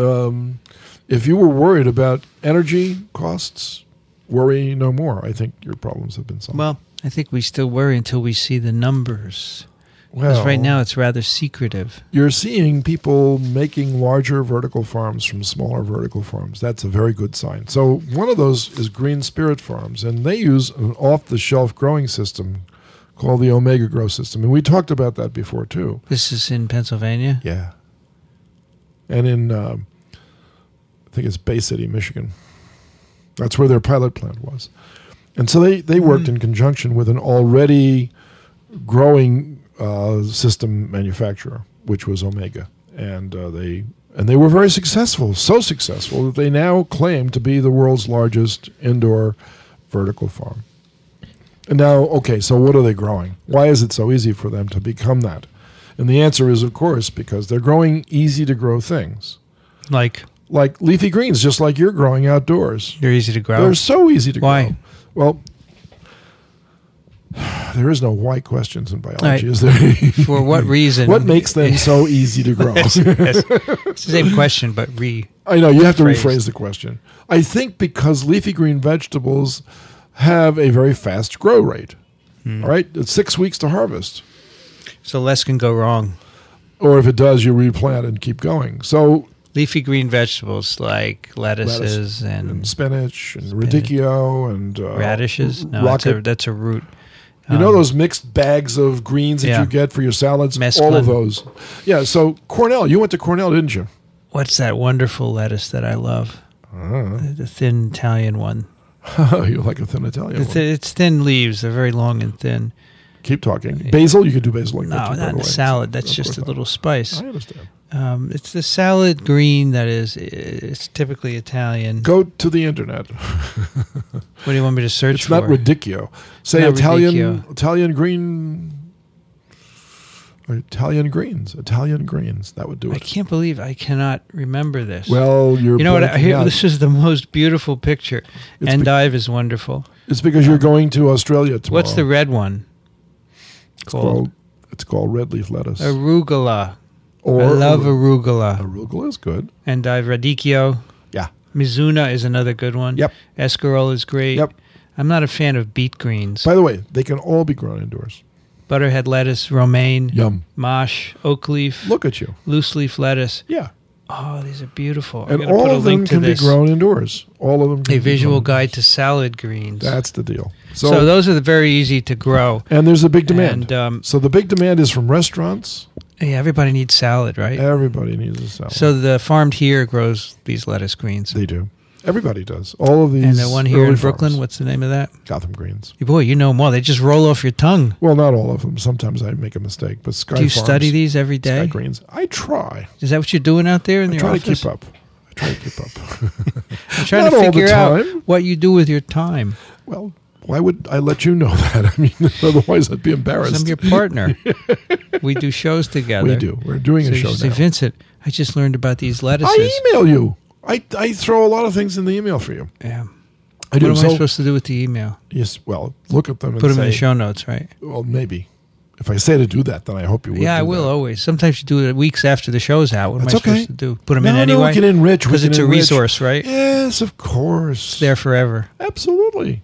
if you were worried about energy costs, worry no more. I think your problems have been solved. Well, I think we still worry until we see the numbers. Well, Because right now it's rather secretive. you're seeing people making larger vertical farms from smaller vertical farms. That's a very good sign. So one of those is Green Spirit Farms, and they use an off-the-shelf growing system called the Omega Grow System. And we talked about that before, too. This is in Pennsylvania? Yeah. And in, I think it's Bay City, Michigan. That's where their pilot plant was. And so they worked in conjunction with an already growing system manufacturer, which was Omega. And they were very successful, so successful that they now claim to be the world's largest indoor vertical farm. And now, okay, so what are they growing? Why is it so easy for them to become that? And the answer is, of course, because they're growing easy-to-grow things. Like Leafy greens, just like you're growing outdoors. they're easy to grow? They're so easy to Why? grow. Well, there is no why questions in biology, Right. is there? For what reason? What makes them so easy to grow? Yes. It's the same question, but I know, you have to Phrased. rephrase the question. I think because leafy green vegetables have a very fast grow rate. All right? It's 6 weeks to harvest. So less can go wrong. Or if it does, you replant and keep going. So Leafy green vegetables like lettuces and spinach and radicchio and radishes. No, rocket. that's a root. You know those mixed bags of greens that Yeah. you get for your salads? Mesclun. All of those. Yeah, so Cornell. You went to Cornell, didn't you? What's that wonderful lettuce that I love? The thin Italian one. You like a thin Italian one. It's thin leaves. They're very long and thin. Keep talking. Basil? You could do basil. Like No, that too, by not the in a way. salad. That's Of just course a not. little spice. I understand. It's the salad green that is. It's typically Italian. Go to the internet. What do you want me to search It's for? not radicchio. Say Not Italian radicchio. Italian green. Or Italian greens. Italian greens. That would do I it. can't believe I cannot remember this. Well, you're. You know what? blanking out. This is the most beautiful picture. It's Endive is wonderful. It's because you're going to Australia tomorrow. What's the red one called? It's called red leaf lettuce. Arugula. Or I love arugula. arugula is good. Endive radicchio. Yeah. Mizuna is another good one. Yep. Escarole is great. Yep. I'm not a fan of beet greens. By the way, they can all be grown indoors. Butterhead lettuce, romaine, Yum. mosh, oak leaf, Look at you. loose leaf lettuce. Yeah. Oh, these are beautiful. And all of them can be grown indoors. All of them can A be visual grown guide indoors. to salad greens. That's the deal. So those are very easy to grow. And there's a big demand. And, so the big demand is from restaurants. yeah, everybody needs salad, right? Everybody needs a salad. So the farmed here grows these lettuce greens. They do. Everybody does. All of these. And the one here in early Brooklyn, farms. what's the name of that? Gotham Greens. Boy, you know them all. They just roll off your tongue. Well, not all of them. Sometimes I make a mistake. But Sky Do you Farms, study these every Sky day? Greens. I try. Is that what you're doing out there in I your try office? to keep up. I try to keep up. I'm trying Not to all the figure out time. what you do with your time. Well, why would I let you know that? I mean, otherwise I'd be 'Cause embarrassed. I'm your partner. We do shows together. We do. We're doing So a you show say, now. Vincent, I just learned about these lettuces. I email you. I throw a lot of things in the email for you. Yeah. I do. What am I So, supposed to do with the email? yes, well, look at them and Put them say, in the show notes, right? well, maybe. If I say to do that, then I hope you would. Yeah, I do will that. always. Sometimes you do it weeks after the show's out. What That's am I okay. supposed to do? Put them No, in no, anyway? we can enrich. Because it's a resource, right? Yes, of course. It's there forever. Absolutely.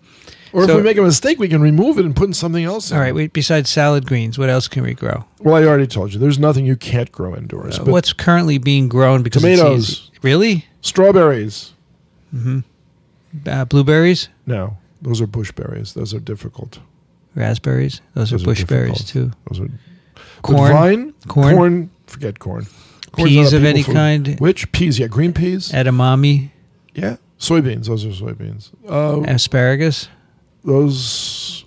Or So- if we make a mistake, we can remove it and put in something else in. All right, wait, besides salad greens, what else can we grow? Well, I already told you. There's nothing you can't grow indoors. But What's currently being grown because tomatoes. it's easy? Really? Strawberries. Blueberries? No, those are bushberries. Those are difficult. Raspberries? Those are bushberries, difficult. too. Those are Corn? But vine, Corn? forget corn. Corn's Peas not a of any people food. kind? Which peas? Yeah, green peas. Edamame? Yeah, soybeans. Those are soybeans. Asparagus? Those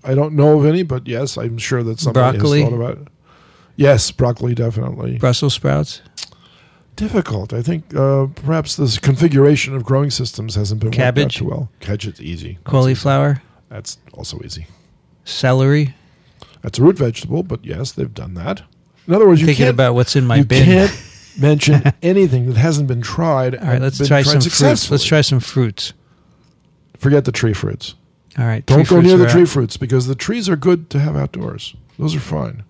I don't know of any, but yes, I'm sure that somebody Broccoli? has thought about it. Yes, broccoli definitely. Brussels sprouts? Difficult. I think perhaps this configuration of growing systems hasn't been worked out Cabbage? too well. Cabbage, easy. Cauliflower? That's also easy. Celery? That's a root vegetable, but yes, they've done that. In other words, you Thinking can't, about what's in my you bin. can't mention anything that hasn't been tried. All right, let's try some fruits. Let's try some fruits. Forget the tree fruits. All right. Don't tree go fruits near the are tree out. fruits because the trees are good to have outdoors. Those are fine.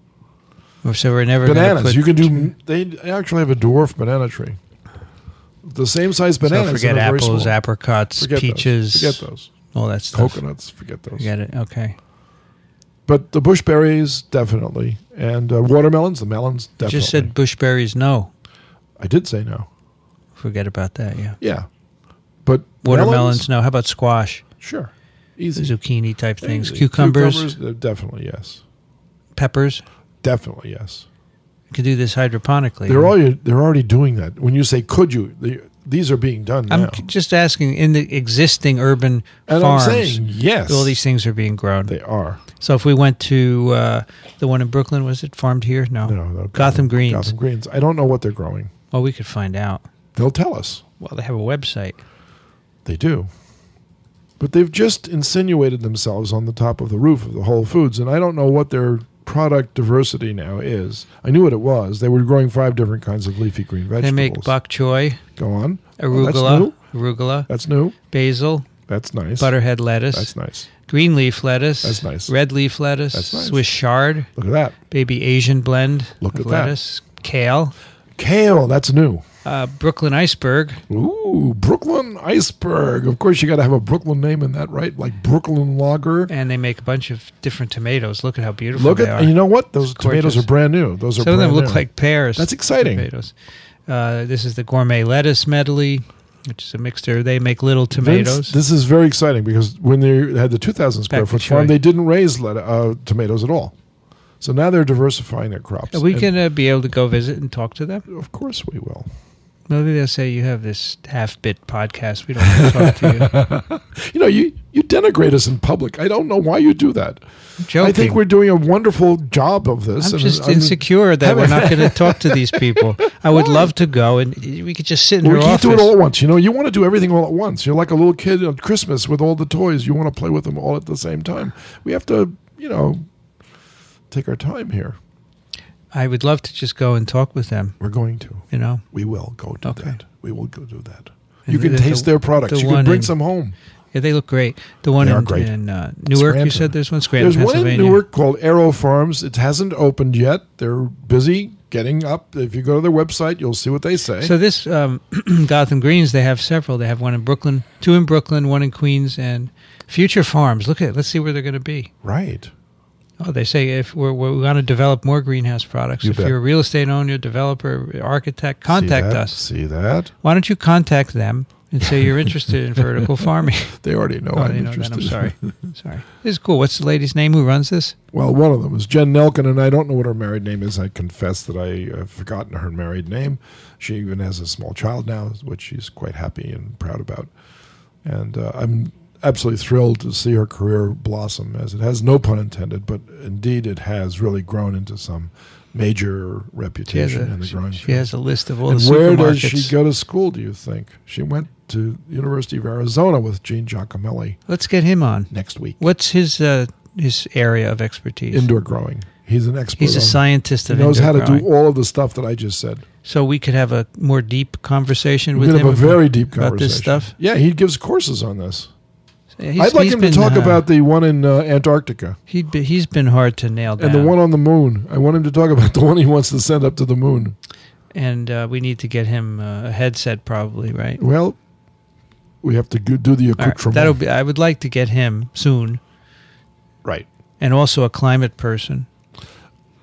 So we're never going to Bananas. put... You can do. They actually have a dwarf banana tree. The same size bananas. So forget that are very apples, small. apricots, Forget peaches. Those. Forget those. All that stuff. Coconuts. Forget those. Forget it. Okay. But the bushberries, definitely. And watermelons, the melons, You definitely. just said bushberries, no. I did say no. Forget about that, yeah. Yeah. But Watermelons, melons, no. How about squash? sure. Easy. Zucchini type things. Easy. Cucumbers, Definitely yes. peppers. Definitely yes. You could do this hydroponically. They're already doing that. When you say could you, these are being done now. I'm just asking, in the existing urban And farms, I'm saying yes. all these things are being grown. They are. So if we went to the one in Brooklyn, was it farmed here? No. No, Gotham Greens. Gotham Greens. I don't know what they're growing. Well, we could find out. They'll tell us. Well, they have a website. They do. But they've just insinuated themselves on the top of the roof of the Whole Foods, and I don't know what their product diversity now is. I knew what it was. They were growing 5 different kinds of leafy green vegetables. They make bok choy, Go on. arugula, That's new. basil, That's nice. butterhead lettuce, That's nice. green leaf lettuce, That's nice. red leaf lettuce, That's nice. Swiss chard, Look at that. baby Asian blend Look of at that. lettuce, kale, Kale. That's new. Brooklyn iceberg, Ooh, Brooklyn iceberg. Of course, you got to have a Brooklyn name in that, right? Like Brooklyn Lager. and they make a bunch of different tomatoes. Look at how beautiful Look they at, are. and you know what? Those It's tomatoes gorgeous. are brand new. Those are Some of brand them look new. like pears. That's exciting. Tomatoes. This is the gourmet lettuce medley, which is a mixture. They make little Vince, tomatoes. this is very exciting because when they had the 2,000 square Back to foot farm, choy. they didn't raise tomatoes at all. So now they're diversifying their crops. Are we And going to be able to go visit and talk to them? Of course we will. Maybe they'll say you have this half-bit podcast. We don't want to talk to you. You know, you denigrate us in public. I don't know why you do that. I'm joking. I think we're doing a wonderful job of this. I'm and just insecure that we're not going to talk to these people. I would love to go, and we could just sit in Well, her we can't office. do it all at once. You know, you want to do everything all at once. You're like a little kid at Christmas with all the toys. You want to play with them all at the same time. We have to, take our time here. I would love to just go and talk with them. We're going to. We will go do Okay. that. We will go do that. And You can the- taste their products. the You can one bring in- some home. Yeah, they look great. The one They are in great. Newark, Scranton. you said there's one, Scranton, There's one in Pennsylvania. Newark called Arrow Farms. It hasn't opened yet. They're busy getting up. If you go to their website, you'll see what they say. So this Gotham Greens, they have several. They have one in Brooklyn, 2 in Brooklyn, 1 in Queens, and Future farms. Look at it. Let's see where they're going to be. Right. Oh, they say if we want to develop more greenhouse products, if you're a real estate owner, developer, architect, contact us. See that? Why don't you contact them and say you're interested in vertical farming? They already know I'm interested. I'm sorry. Sorry. This is cool. What's the lady's name who runs this? Well, one of them is Jen Nelkin, and I don't know what her married name is. I confess that I've forgotten her married name. She even has a small child now, which she's quite happy and proud about. And I'm absolutely thrilled to see her career blossom, as it has, no pun intended, but indeed it has really grown into some major reputation in the growing field. She has a list of all the supermarkets. Where does she go to school, do you think? She went to University of Arizona with Gene Giacomelli. Let's get him on next week. What's his area of expertise? Indoor growing. He's an expert. He's a scientist of indoor growing. He knows how to do all of the stuff that I just said. So we could have a more deep conversation with him. We could have a very deep conversation about this stuff. Yeah, he gives courses on this. Yeah, I'd like him to talk about the one in Antarctica. He's been hard to nail down. And the one on the moon. I want him to talk about the one he wants to send up to the moon. And we need to get him a headset probably, right? Well, we have to do the accoutrement. Right, I would like to get him soon. Right. And also a climate person.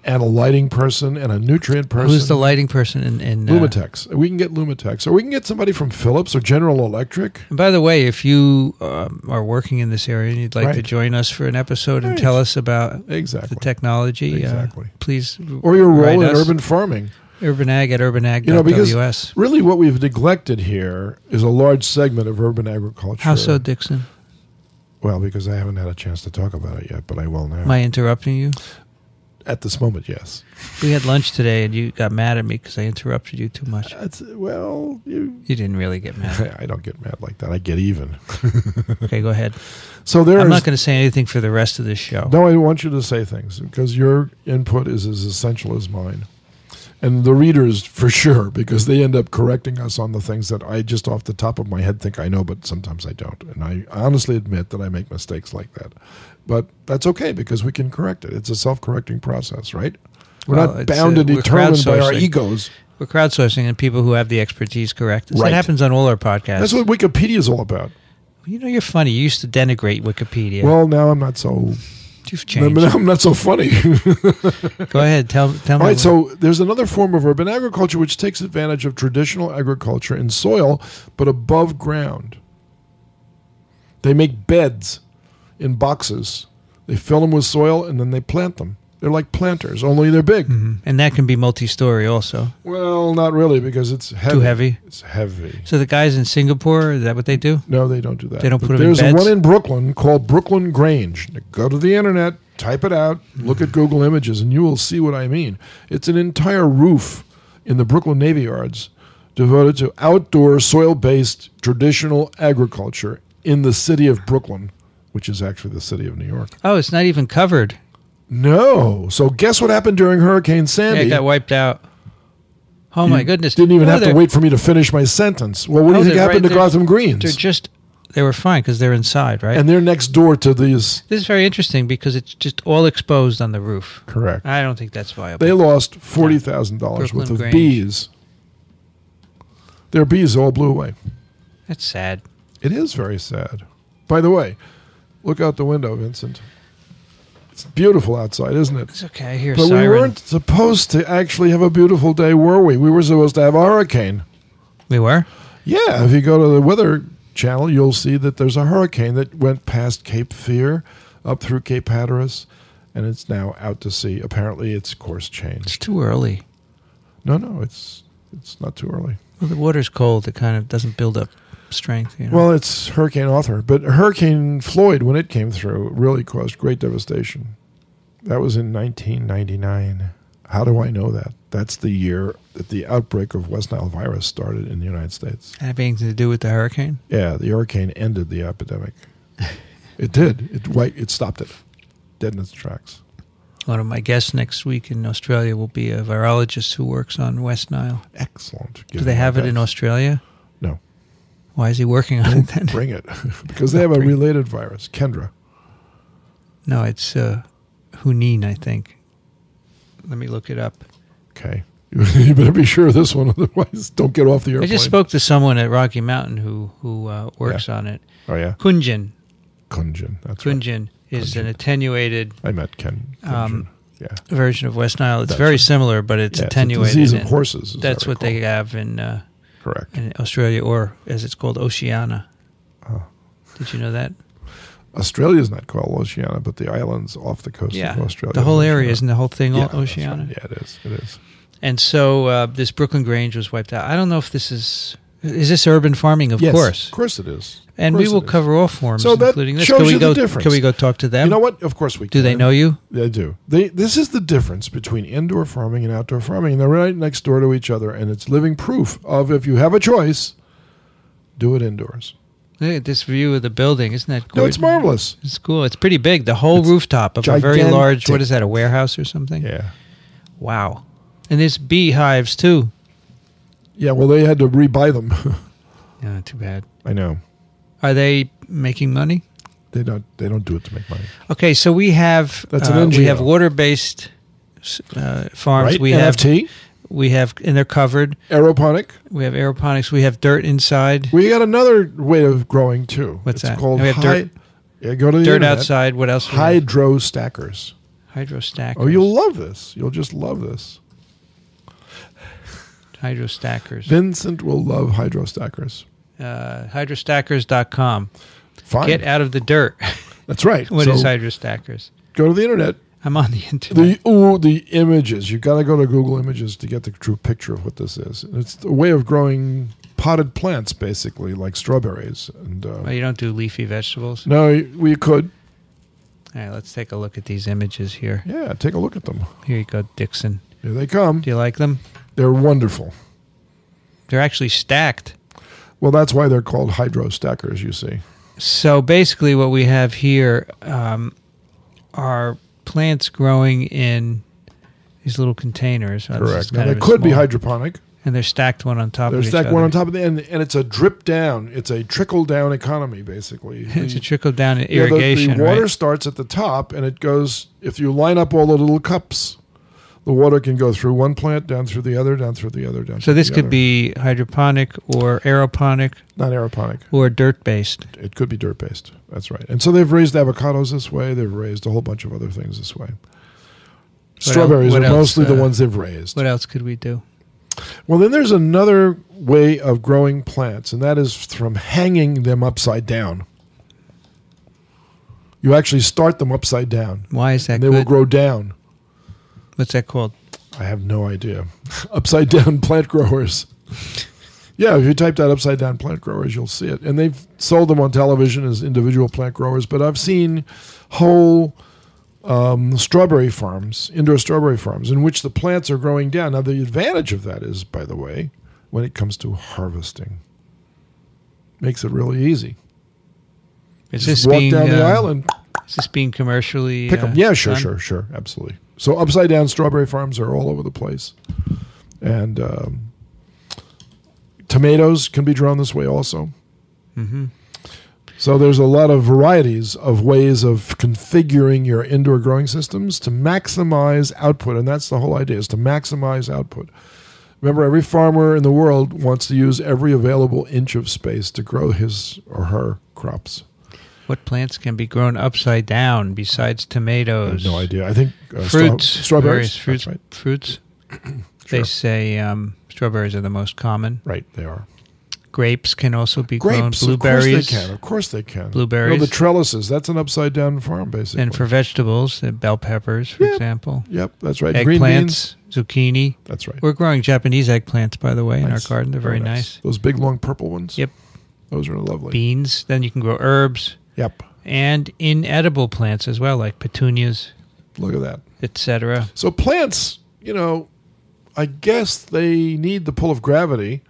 And a lighting person and a nutrient person. Who's the lighting person in Lumatex. We can get Lumatex. Or we can get somebody from Philips or General Electric. And by the way, if you are working in this area and you'd like to join us for an episode and tell us about the technology, please or your role in urban farming. urbanag@urbanag.ws. Really what we've neglected here is a large segment of urban agriculture. How so, Dickson? Well, because I haven't had a chance to talk about it yet, but I will now. Am I interrupting you? At this moment, yes. We had lunch today, and you got mad at me because I interrupted you too much. You didn't really get mad. I don't get mad like that. I get even. Okay, go ahead. So I'm not going to say anything for the rest of this show. No, I want you to say things because your input is as essential as mine. And the readers, for sure, because they end up correcting us on the things that I just off the top of my head think I know, but sometimes I don't. And I honestly admit that I make mistakes like that. But that's okay because we can correct it. It's a self-correcting process, right? We're not bound and determined by our egos. We're crowdsourcing and people who have the expertise correct us. Right. That happens on all our podcasts. That's what Wikipedia is all about. You know, you're funny. You used to denigrate Wikipedia. Well, now I'm not so... You've changed. I'm not so funny. Go ahead. Tell me. All right, so there's another form of urban agriculture which takes advantage of traditional agriculture in soil, but above ground. They make beds in boxes. They fill them with soil, and then they plant them. They're like planters, only they're big. Mm-hmm. And that can be multi-story also. Well, not really, because it's heavy. Too heavy? It's heavy. So the guys in Singapore, is that what they do? No, they don't do that. They don't put them in beds? There's one in Brooklyn called Brooklyn Grange. Now, go to the internet, type it out, look at Google Images, and you will see what I mean. It's an entire roof in the Brooklyn Navy Yards devoted to outdoor, soil-based, traditional agriculture in the city of Brooklyn, which is actually the city of New York. Oh, it's not even covered. No. So guess what happened during Hurricane Sandy? Yeah, it got wiped out. Oh, my goodness. Didn't even have to wait for me to finish my sentence. Well, what do you think happened to Gotham Greens? They were fine because they're inside, right? And they're next door to these. This is very interesting because it's just all exposed on the roof. Correct. I don't think that's viable. They lost $40,000 worth of bees. Their bees all blew away. That's sad. It is very sad. By the way, look out the window, Vincent. It's beautiful outside, isn't it? It's okay. I hear But siren. we weren't supposed to actually have a beautiful day, were we? We were supposed to have a hurricane. We were? Yeah. If you go to the Weather Channel, you'll see that there's a hurricane that went past Cape Fear, up through Cape Hatteras, and it's now out to sea. Apparently, its course changed. It's too early. No, it's not too early. Well, the water's cold. It kind of doesn't build up strength. You know? Well, it's Hurricane Arthur, but Hurricane Floyd, when it came through, really caused great devastation. That was in 1999. How do I know that? That's the year that the outbreak of West Nile virus started in the United States. Had anything to do with the hurricane? Yeah, the hurricane ended the epidemic. It did. It stopped it, dead in its tracks. One of my guests next week in Australia will be a virologist who works on West Nile. Excellent. Do they have it in Australia? No. Why is he working on it then? Bring it. Because they have a related virus, Kendra. No, it's Hunin, I think. Let me look it up. Okay. You better be sure of this one, otherwise don't get off the airplane. I just spoke to someone at Rocky Mountain who works on it. Oh, yeah? Kunjin. Kunjin. That's right. Kunjin is Kunjin. an attenuated I met Ken Kunjin. Yeah. version of West Nile. It's That's very right. similar, but it's attenuated. It's a disease of and horses. That's what they have in Correct. in Australia, or as it's called, Oceania. Did you know that? Australia is not called Oceania, but the islands off the coast of Australia. The whole area, Oceania. isn't the whole thing Yeah, Oceania? that's right. Yeah, it is. It is. And so this Brooklyn Grange was wiped out. I don't know if this is this urban farming? Of Yes, course. Of course it is. And we will cover all forms, So that including this. shows Can we you go, the difference. Can we go talk to them? You know what? Of course we can. Do they know you? They do. This is the difference between indoor farming and outdoor farming. They're right next door to each other, and it's living proof of if you have a choice, do it indoors. Look at this view of the building. Isn't that cool? No, it's marvelous. It's cool. It's pretty big. The whole It's rooftop of a very gigantic. large, what is that, a warehouse or something? Yeah. Wow. And there's beehives, too. Yeah, well, they had to rebuy them. Yeah, too bad. I know. Are they making money? They don't do it to make money. Okay, so we have That's an NGO. we have water-based farms. Right? We NFT, have, and they're covered. aeroponic. We have aeroponics. We have dirt inside. We got another way of growing, too. What's it's that? called We have dirt. Yeah, go to the Dirt internet. outside. What else? do we have? Hydro stackers. Hydro stackers. Oh, you'll love this. You'll just love this. Hydro stackers. Vincent will love hydro stackers. Hydrostackers.com. Fine. Get out of the dirt. That's right. What is So hydro stackers? go to the internet. I'm on the internet. The images. You've got to go to Google Images to get the true picture of what this is. It's a way of growing potted plants, basically, like strawberries. And Well, you don't do leafy vegetables? no, we could. All right, let's take a look at these images here. Yeah, take a look at them. Here you go, Dickson. Here they come. Do you like them? They're wonderful. They're actually stacked. Well, that's why they're called hydro stackers, you see. So basically what we have here are plants growing in these little containers. Oh, this is Correct. Now, kind they of could be small. hydroponic. And they're stacked one on top They're of each stacked other. one on top of the end, and it's a drip down. It's a trickle down economy, basically. It's a trickle down in Yeah, irrigation, the water right? starts at the top, and it goes. If you line up all the little cups, the water can go through one plant, down through the other, down through the other, down. So through this the could other. be hydroponic or aeroponic Not aeroponic. or dirt-based. It could be dirt based. That's right. And so they've raised avocados this way. They've raised a whole bunch of other things this way. Strawberries what are else, mostly the ones they've raised. What else could we do? Well, then there's another way of growing plants, and that is from hanging them upside down. You actually start them upside down. Why is that And they will good? grow down. What's that called? I have no idea. Upside down plant growers. Yeah, if you type that upside down plant growers, you'll see it. And they've sold them on television as individual plant growers, but I've seen whole strawberry farms, indoor strawberry farms, in which the plants are growing down. Now, the advantage of that is, by the way, when it comes to harvesting, makes it really easy. Is Just this walk being down the aisle, is this being commercially pick them. Yeah, done? sure, absolutely. So upside down strawberry farms are all over the place, and tomatoes can be grown this way also. Mm-hmm. So there's a lot of varieties of ways of configuring your indoor growing systems to maximize output, and that's the whole idea, is to maximize output. Remember, every farmer in the world wants to use every available inch of space to grow his or her crops. What plants can be grown upside down besides I tomatoes? have no idea. I think Fruits, strawberries. various fruits. That's right. Fruits. Sure. They say strawberries are the most common. Right, they are. Grapes can also be grown. Grapes, Blueberries. Of course they can. Blueberries. No, the trellises, that's an upside down farm, basically. And for vegetables, bell peppers, for Yeah. example. Yep, that's right. Green beans. Eggplants, zucchini. That's right. We're growing Japanese eggplants, by the way, in our Nice. garden. They're very nice. Those big, long purple ones? Yep. Those are lovely. Beans. Then you can grow herbs Yep. and inedible plants as well, like petunias, Look at that. etc. So plants, I guess they need the pull of gravity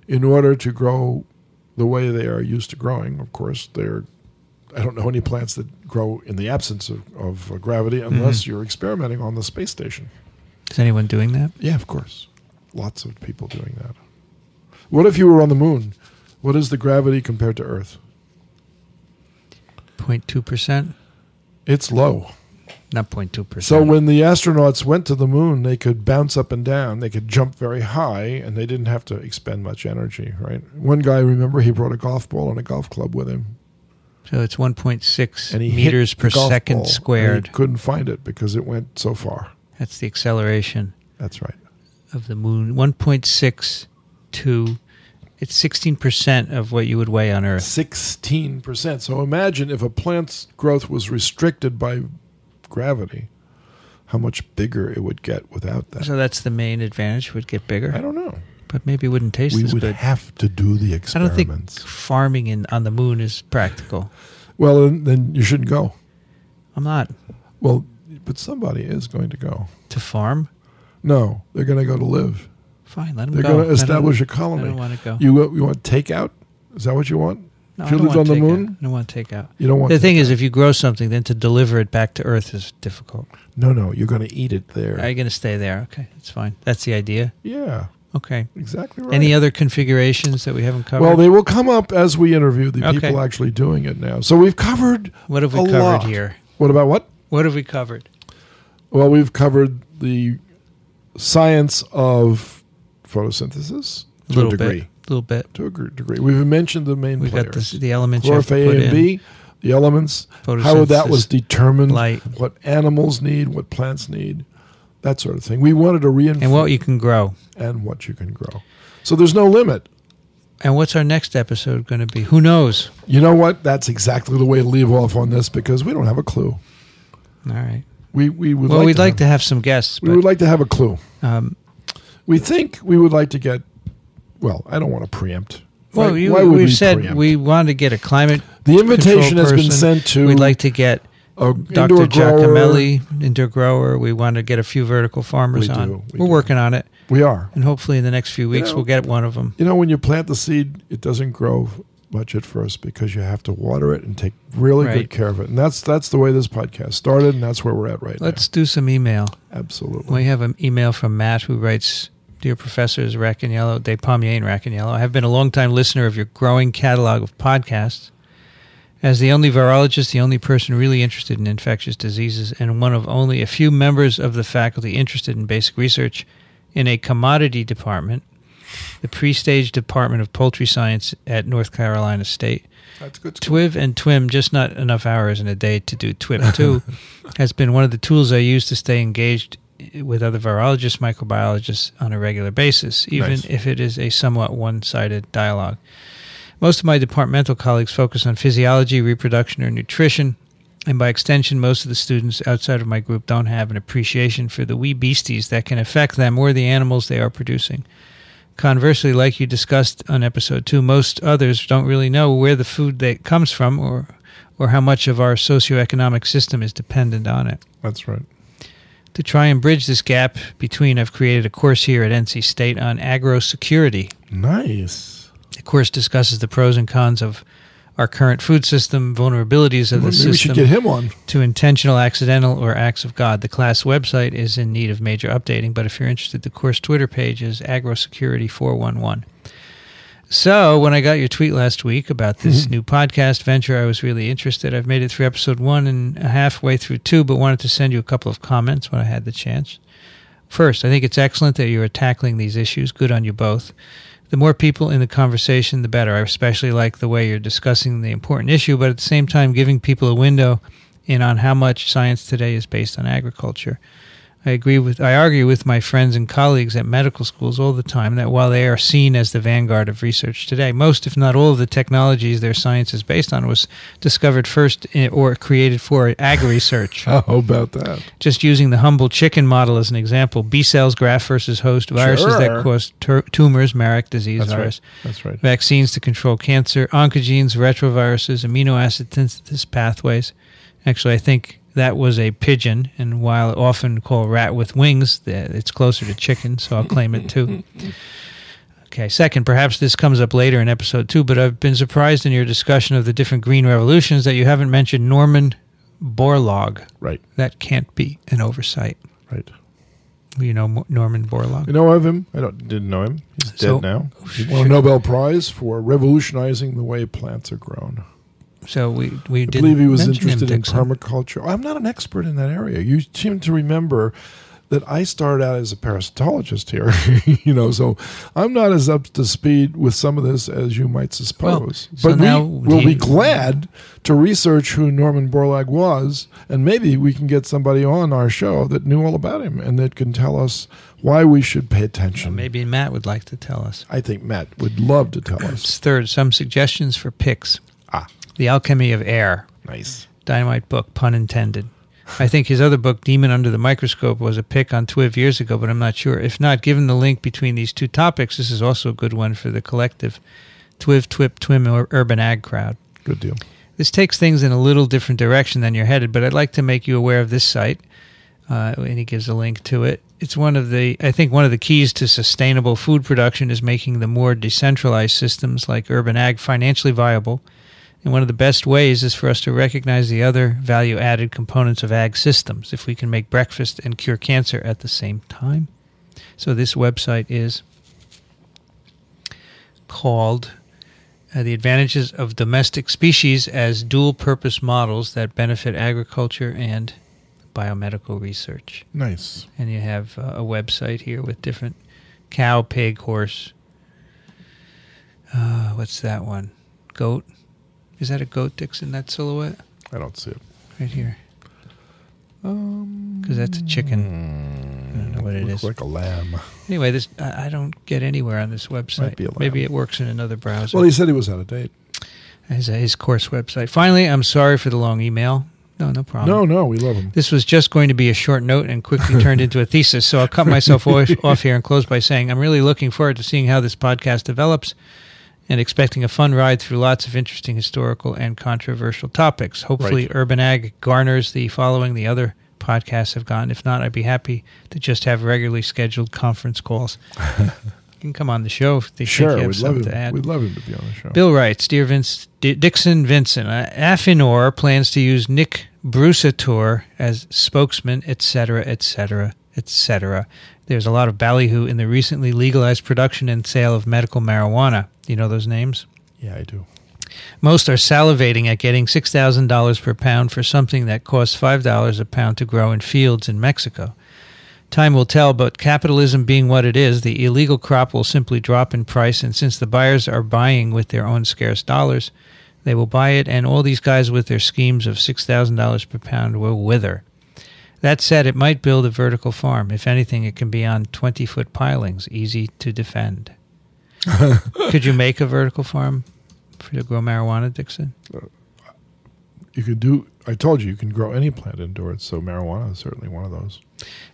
in order to grow the way they are used to growing. Of course, I don't know any plants that grow in the absence of gravity unless you're experimenting on the space station. Is anyone doing that? Yeah, of course. Lots of people doing that. What if you were on the moon? What is the gravity compared to Earth? 0.2%? It's low. Not 0.2%. So when the astronauts went to the moon, they could bounce up and down. They could jump very high, and they didn't have to expend much energy, right? One guy, remember, he brought a golf ball and a golf club with him. So it's 1.6 And he meters hit per the golf second ball, squared. and he couldn't find it because it went so far. That's the acceleration That's right. of the moon. 1.6 to, it's 16% of what you would weigh on Earth. 16%. So imagine if a plant's growth was restricted by gravity, how much bigger it would get without that. So that's the main advantage. It would get bigger. I don't know. But maybe it wouldn't taste We as would good. have to do the I don't experiments. think farming on the moon is practical. Well, then you shouldn't go. I'm not. Well, but somebody is going to go. To farm? No, they're going to go to live. Fine, let them They're go. going to establish a I colony. don't want to go. You want takeout? Is that what you want? No, if you I don't lived want on the takeout. moon? I don't want to take out. You don't want The thing takeout. is, if you grow something, then to deliver it back to Earth is difficult. No, you're going to eat it there. Are you going to stay there? Okay, that's fine. That's the idea. Yeah, Okay. exactly right. Any other configurations that we haven't covered? Well, they will come up as we interview the Okay. people actually doing it now. So we've covered What have we a covered lot. here? What about what? What have we covered? Well, we've covered the science of photosynthesis to a degree. little bit. To a degree. We've mentioned the main We got players. the elements you have to Chlorophyll put A and in. B, the elements, how that was Photosynthesis, determined, light. what animals need, what plants need, that sort of thing. We wanted to reinforce And what you can grow. and what you can grow. So there's no limit. And what's our next episode going to be? Who knows? You know what? That's exactly the way to leave off on this because we don't have a clue. All right. We would Well, like we'd to like have, to have some guests. we But, would like to have a clue. um, We think we would like to get. Well, I don't want to preempt. well, Why would we we've said preempt? we wanted to get a climate The invitation control has been person. sent to. We'd like to get a Dr. indoor grower. Giacomelli, indoor grower. We want to get a few vertical farmers We on. do, we We're do. working on it. We are. And hopefully in the next few weeks know- we'll get one of them. You know, when you plant the seed, it doesn't grow much at first because you have to water it and take really good Right. care of it. And that's the way this podcast started, and that's where we're at right Let's do some email. now. Absolutely. We have an email from Matt who writes, Dear Professors Racaniello, Despommier and Racaniello, I have been a long-time listener of your growing catalog of podcasts. As the only virologist, the only person really interested in infectious diseases, and one of only a few members of the faculty interested in basic research in a commodity department, the pre-stage Department of Poultry Science at North Carolina State. That's good. TWIV and TWIM, just not enough hours in a day to do TWIP 2, has been one of the tools I use to stay engaged with other virologists, microbiologists on a regular basis, even Nice. if it is a somewhat one-sided dialogue. Most of my departmental colleagues focus on physiology, reproduction, or nutrition, and by extension, most of the students outside of my group don't have an appreciation for the wee beasties that can affect them or the animals they are producing. Conversely, like you discussed on episode 2, most others don't really know where the food that comes from or how much of our socioeconomic system is dependent on it. That's right. To try and bridge this gap between, I've created a course here at NC State on agro-security. Nice. The course discusses the pros and cons of our current food system, vulnerabilities of the Maybe we should system get him on. to intentional, accidental, or acts of God. The class website is in need of major updating, but if you're interested, the course Twitter page is agrosecurity411. So when I got your tweet last week about this new podcast venture, I was really interested. I've made it through episode 1 and halfway through 2, but wanted to send you a couple of comments when I had the chance. First, I think it's excellent that you are tackling these issues. Good on you both. The more people in the conversation, the better. I especially like the way you're discussing the important issue, but at the same time giving people a window in on how much science today is based on agriculture. I argue with my friends and colleagues at medical schools all the time that while they are seen as the vanguard of research today, most, if not all, of the technologies their science is based on was discovered first or created for agri-research. How about that? Just using the humble chicken model as an example, B cells, graft versus host, viruses that cause tumors, Marek disease That's virus, right. That's right. vaccines to control cancer, oncogenes, retroviruses, amino acid synthesis pathways. Actually, I think that was a pigeon, and while often called rat with wings, it's closer to chicken, so I'll claim it too. Okay, second, perhaps this comes up later in episode 2, but I've been surprised in your discussion of the different green revolutions that you haven't mentioned Norman Borlaug. Right. That can't be an oversight. Right. You know Norman Borlaug? You know of him? I didn't know him. He's So- dead now. He won a Nobel Prize for revolutionizing the way plants are grown. So we I didn't believe he was mention him, interested in Dickson. permaculture. I'm not an expert in that area. You seem to remember that I started out as a parasitologist here, so I'm not as up to speed with some of this as you might suppose. Well, so but now we'll be glad to research who Norman Borlaug was, and maybe we can get somebody on our show that knew all about him and that can tell us why we should pay attention. Well, maybe Matt would like to tell us. I think Matt would love to tell us. Third, some suggestions for picks. The Alchemy of Air. Nice. Dynamite book, pun intended. I think his other book, Demon Under the Microscope, was a pick on TWIV years ago, but I'm not sure. If not, given the link between these two topics, this is also a good one for the collective TWIV, TWIP, TWIM, or Urban Ag crowd. Good deal. This takes things in a little different direction than you're headed, but I'd like to make you aware of this site, and he gives a link to it. It's one of the keys to sustainable food production is making the more decentralized systems like urban ag financially viable. And one of the best ways is for us to recognize the other value-added components of ag systems, if we can make breakfast and cure cancer at the same time. So this website is called The Advantages of Domestic Species as Dual-Purpose Models That Benefit Agriculture and Biomedical Research. Nice. And you have a website here with different cow, pig, horse. What's that one? Goat. Is that a goat, Dickson, that silhouette? I don't see it. Right here. Because that's a chicken. I don't know what it is. Looks like a lamb. Anyway, this I don't get anywhere on this website. Might be a lamb. Maybe it works in another browser. Well, he said he was out of date. His course website. Finally, I'm sorry for the long email. No problem. No, we love him. This was just going to be a short note and quickly turned into a thesis, so I'll cut myself off here and close by saying I'm really looking forward to seeing how this podcast develops and expecting a fun ride through lots of interesting historical and controversial topics. Hopefully, Right. Urban Ag garners the following the other podcasts have gotten. If not, I'd be happy to just have regularly scheduled conference calls. You can come on the show if they think you have something to add. We'd love him to be on the show. Bill writes, Dear Dickson Vincent, Affinor plans to use Nick Brusator as spokesman, etc., etc., etc. There's a lot of ballyhoo in the recently legalized production and sale of medical marijuana. Do you know those names? Yeah, I do. Most are salivating at getting $6,000 per pound for something that costs $5 a pound to grow in fields in Mexico. Time will tell, but capitalism being what it is, the illegal crop will simply drop in price, and since the buyers are buying with their own scarce dollars, they will buy it, and all these guys with their schemes of $6,000 per pound will wither. That said, it might build a vertical farm. If anything, it can be on 20-foot pilings, easy to defend. Could you make a vertical farm to grow marijuana, Dickson? You could do. I told you can grow any plant indoors, so marijuana is certainly one of those.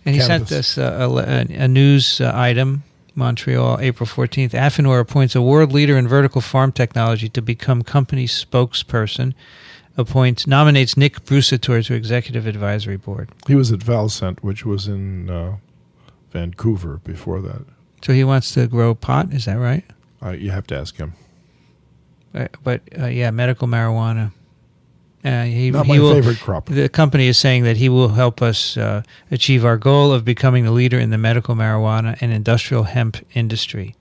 And he Cannabis. sent us a news item, Montreal, April 14th. Affinor appoints a world leader in vertical farm technology to become company spokesperson. Nominates Nick Brusator to executive advisory board. He was at Valcent, which was in Vancouver before that. So he wants to grow pot, is that right? You have to ask him. But medical marijuana. Not my favorite crop. The company is saying that he will help us achieve our goal of becoming the leader in the medical marijuana and industrial hemp industry.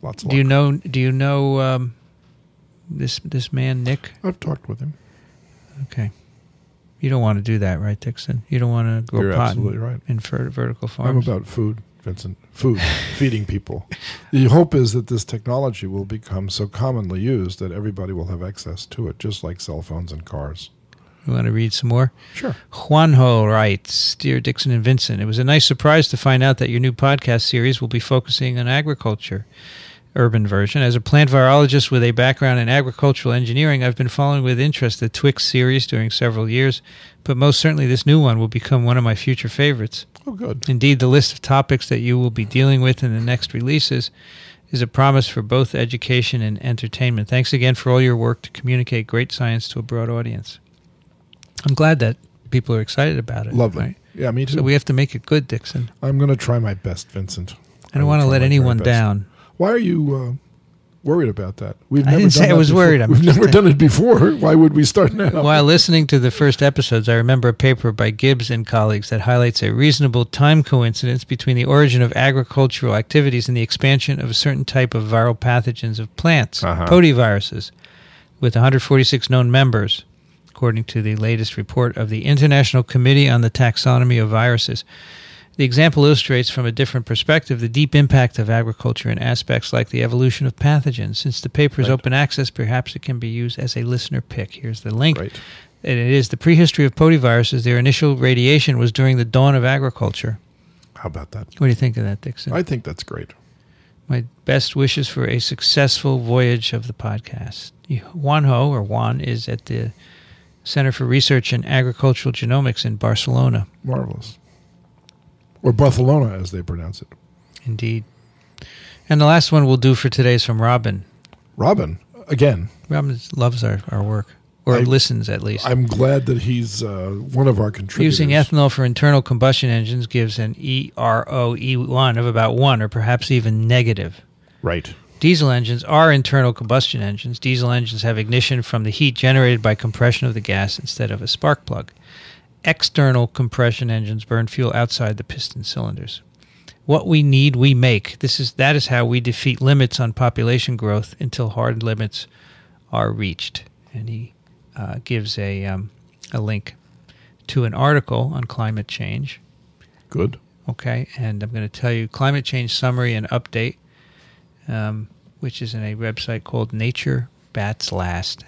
Lots of Do you know this man, Nick? I've talked with him. Okay. You don't want to do that, right, Dickson? You don't want to grow You're pot absolutely right. in vertical farms? I'm about food, Vincent. Food, feeding people. The hope is that this technology will become so commonly used that everybody will have access to it, just like cell phones and cars. You want to read some more? Sure. Juanjo writes, Dear Dickson and Vincent, it was a nice surprise to find out that your new podcast series will be focusing on agriculture, urban version. As a plant virologist with a background in agricultural engineering, I've been following with interest the Twix series during several years, but most certainly this new one will become one of my future favorites. Oh, good. Indeed, the list of topics that you will be dealing with in the next releases is a promise for both education and entertainment. Thanks again for all your work to communicate great science to a broad audience. I'm glad that people are excited about it. Lovely. Right? Yeah, me too. So we have to make it good, Dickson. I'm going to try my best, Vincent. I don't want to let anyone down. Why are you worried about that? We've I didn't say I was worried. We've never done it before. Why would we start now? While listening to the first episodes, I remember a paper by Gibbs and colleagues that highlights a reasonable time coincidence between the origin of agricultural activities and the expansion of a certain type of viral pathogens of plants, potiviruses, with 146 known members. according to the latest report of the International Committee on the Taxonomy of Viruses. The example illustrates from a different perspective the deep impact of agriculture in aspects like the evolution of pathogens. Since the paper is open access, perhaps it can be used as a listener pick. Here's the link. Right. And it is the prehistory of potiviruses. Their initial radiation was during the dawn of agriculture. How about that? What do you think of that, Dickson? I think that's great. My best wishes for a successful voyage of the podcast. Juan is at the Center for Research in Agricultural Genomics in Barcelona. Marvelous. Or Barcelona, as they pronounce it. Indeed. And the last one we'll do for today is from Robin. Robin, again. Robin loves our work, or listens at least. I'm glad that he's one of our contributors. Using ethanol for internal combustion engines gives an EROE1 of about 1, or perhaps even negative. Right. Diesel engines are internal combustion engines. Diesel engines have ignition from the heat generated by compression of the gas instead of a spark plug. External compression engines burn fuel outside the piston cylinders. What we need, we make. That is how we defeat limits on population growth until hard limits are reached. And he gives a link to an article on climate change. Good. Okay, and I'm going to tell you climate change summary and update, which is in a website called Nature Bats Last.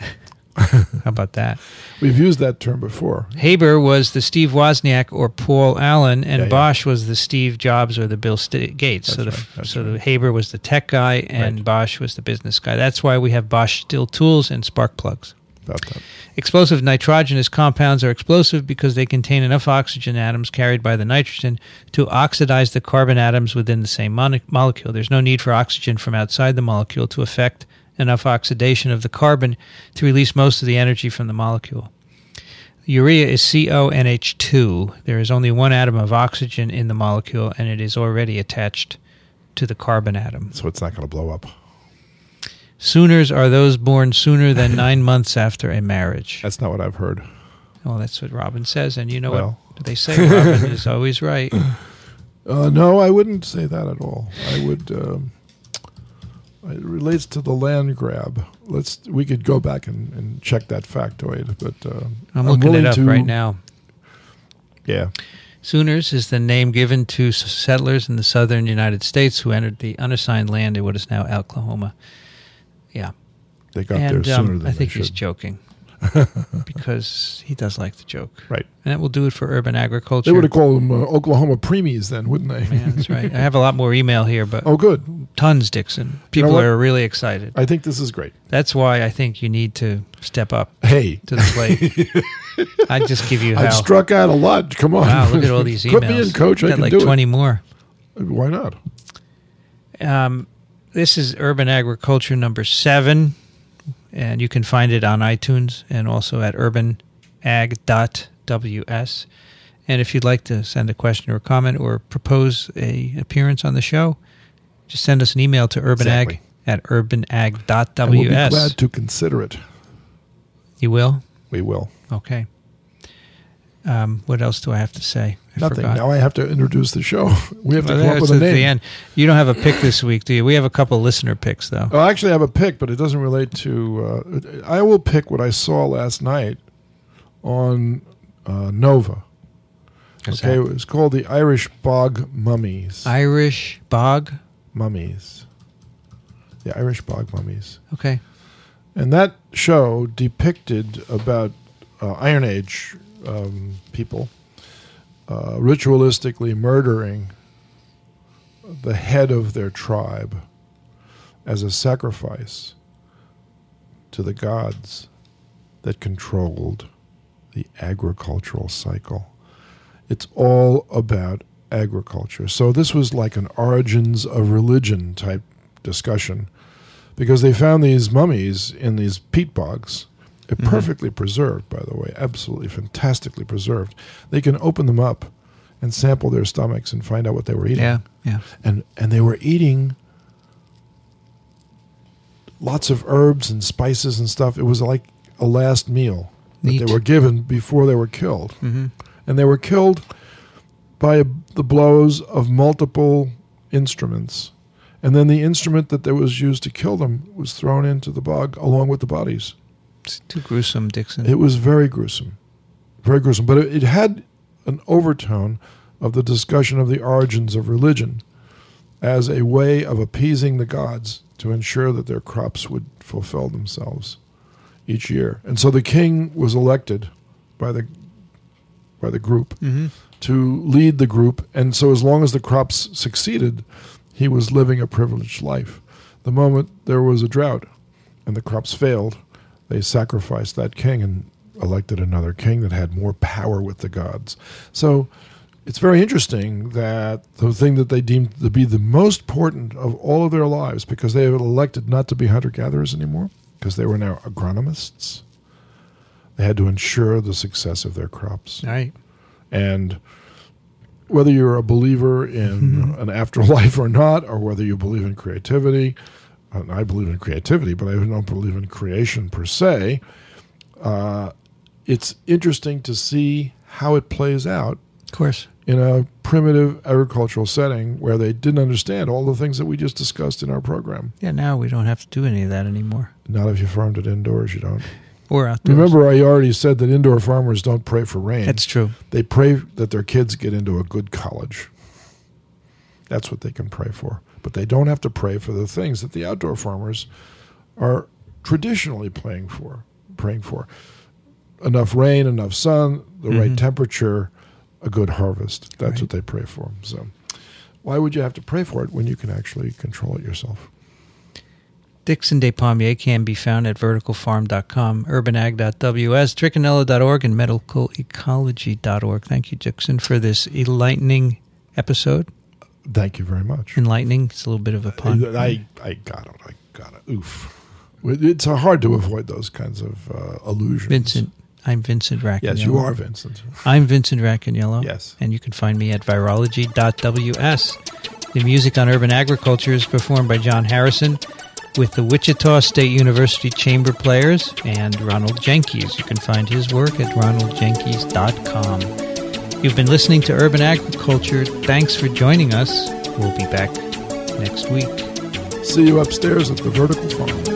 How about that? We've used that term before. Haber was the Steve Wozniak or Paul Allen, and Bosch was the Steve Jobs or the Bill Gates. The Haber was the tech guy, and Bosch was the business guy. That's why we have Bosch steel tools and spark plugs. About that. Explosive nitrogenous compounds are explosive because they contain enough oxygen atoms carried by the nitrogen to oxidize the carbon atoms within the same molecule. There's no need for oxygen from outside the molecule to affect enough oxidation of the carbon to release most of the energy from the molecule. Urea is CONH2. There is only one atom of oxygen in the molecule, and it is already attached to the carbon atom. So it's not going to blow up. Sooners are those born sooner than 9 months after a marriage. That's not what I've heard. Well, that's what Robin says, and you know what they say. Robin is always right. No, I wouldn't say that at all. I would... it relates to the land grab. We could go back and check that factoid, but I'm looking it up right now. Yeah. Sooners is the name given to settlers in the southern United States who entered the unassigned land in what is now Oklahoma. Yeah. They got there sooner than I think they he's should. joking because he does like to joke. Right. And that will do it for urban agriculture. They would have called them Oklahoma preemies then, wouldn't they? Yeah, that's right. I have a lot more email here, but good. Tons, Dickson. People are really excited. I think this is great. That's why I think you need to step up to the plate. I just give you I've struck out a lot. Come on. Wow, look at all these emails. Put me in, Coach. I got can like do 20 more. Why not? This is Urban Agriculture number 7, and you can find it on iTunes and also at urbanag.ws. And if you'd like to send a question or a comment or propose an appearance on the show, just send us an email to urbanag at urbanag.ws. And we'll be glad to consider it. You will? We will. Okay. What else do I have to say? Nothing. Forgot. Now I have to introduce the show. We have to come up with a name. The end. You don't have a pick this week, do you? We have a couple listener picks, though. Oh, actually, I have a pick, but it doesn't relate to... I will pick what I saw last night on Nova. Okay, it was called the Irish Bog Mummies. Irish Bog? Mummies. The Irish Bog Mummies. Okay. And that show depicted about Iron Age people ritualistically murdering the head of their tribe as a sacrifice to the gods that controlled the agricultural cycle. It's all about agriculture. So this was like an origins of religion type discussion, because they found these mummies in these peat bogs. They're perfectly preserved, by the way, absolutely fantastically preserved. They can open them up and sample their stomachs and find out what they were eating. Yeah. And they were eating lots of herbs and spices and stuff. It was like a last meal that they were given before they were killed. Mm-hmm. And they were killed by the blows of multiple instruments. And then the instrument that was used to kill them was thrown into the bog along with the bodies. It's too gruesome, Dickson. It was very gruesome. Very gruesome. But it had an overtone of the discussion of the origins of religion as a way of appeasing the gods to ensure that their crops would fulfill themselves each year. And so the king was elected by the group to lead the group. And so as long as the crops succeeded, he was living a privileged life. The moment there was a drought and the crops failed, they sacrificed that king and elected another king that had more power with the gods. So it's very interesting that the thing that they deemed to be the most important of all of their lives, because they had elected not to be hunter-gatherers anymore, because they were now agronomists, they had to ensure the success of their crops. Right. And whether you're a believer in an afterlife or not, or whether you believe in creativity, I believe in creativity, but I don't believe in creation per se, it's interesting to see how it plays out. Of course. In a primitive agricultural setting where they didn't understand all the things that we just discussed in our program. Yeah, now we don't have to do any of that anymore. Not if you farmed it indoors, you don't. Or outdoors. Remember, I already said that indoor farmers don't pray for rain. That's true. They pray that their kids get into a good college. That's what they can pray for. But they don't have to pray for the things that the outdoor farmers are traditionally praying for. Enough rain, enough sun, the right temperature, a good harvest. That's what they pray for. So why would you have to pray for it when you can actually control it yourself? Dickson Despommier can be found at verticalfarm.com, urbanag.ws, Racaniello.org, and medicalecology.org. Thank you, Dickson, for this enlightening episode. Thank you very much. Enlightening. It's a little bit of a pun. I got it. Oof. It's hard to avoid those kinds of allusions. Vincent. I'm Vincent Racaniello. Yes, you are Vincent. I'm Vincent Racaniello. Yes. And you can find me at virology.ws. The music on urban agriculture is performed by John Harrison with the Wichita State University Chamber Players and Ronald Jenkins. You can find his work at ronaldjenkins.com. You've been listening to Urban Agriculture. Thanks for joining us. We'll be back next week. See you upstairs at the Vertical Farm.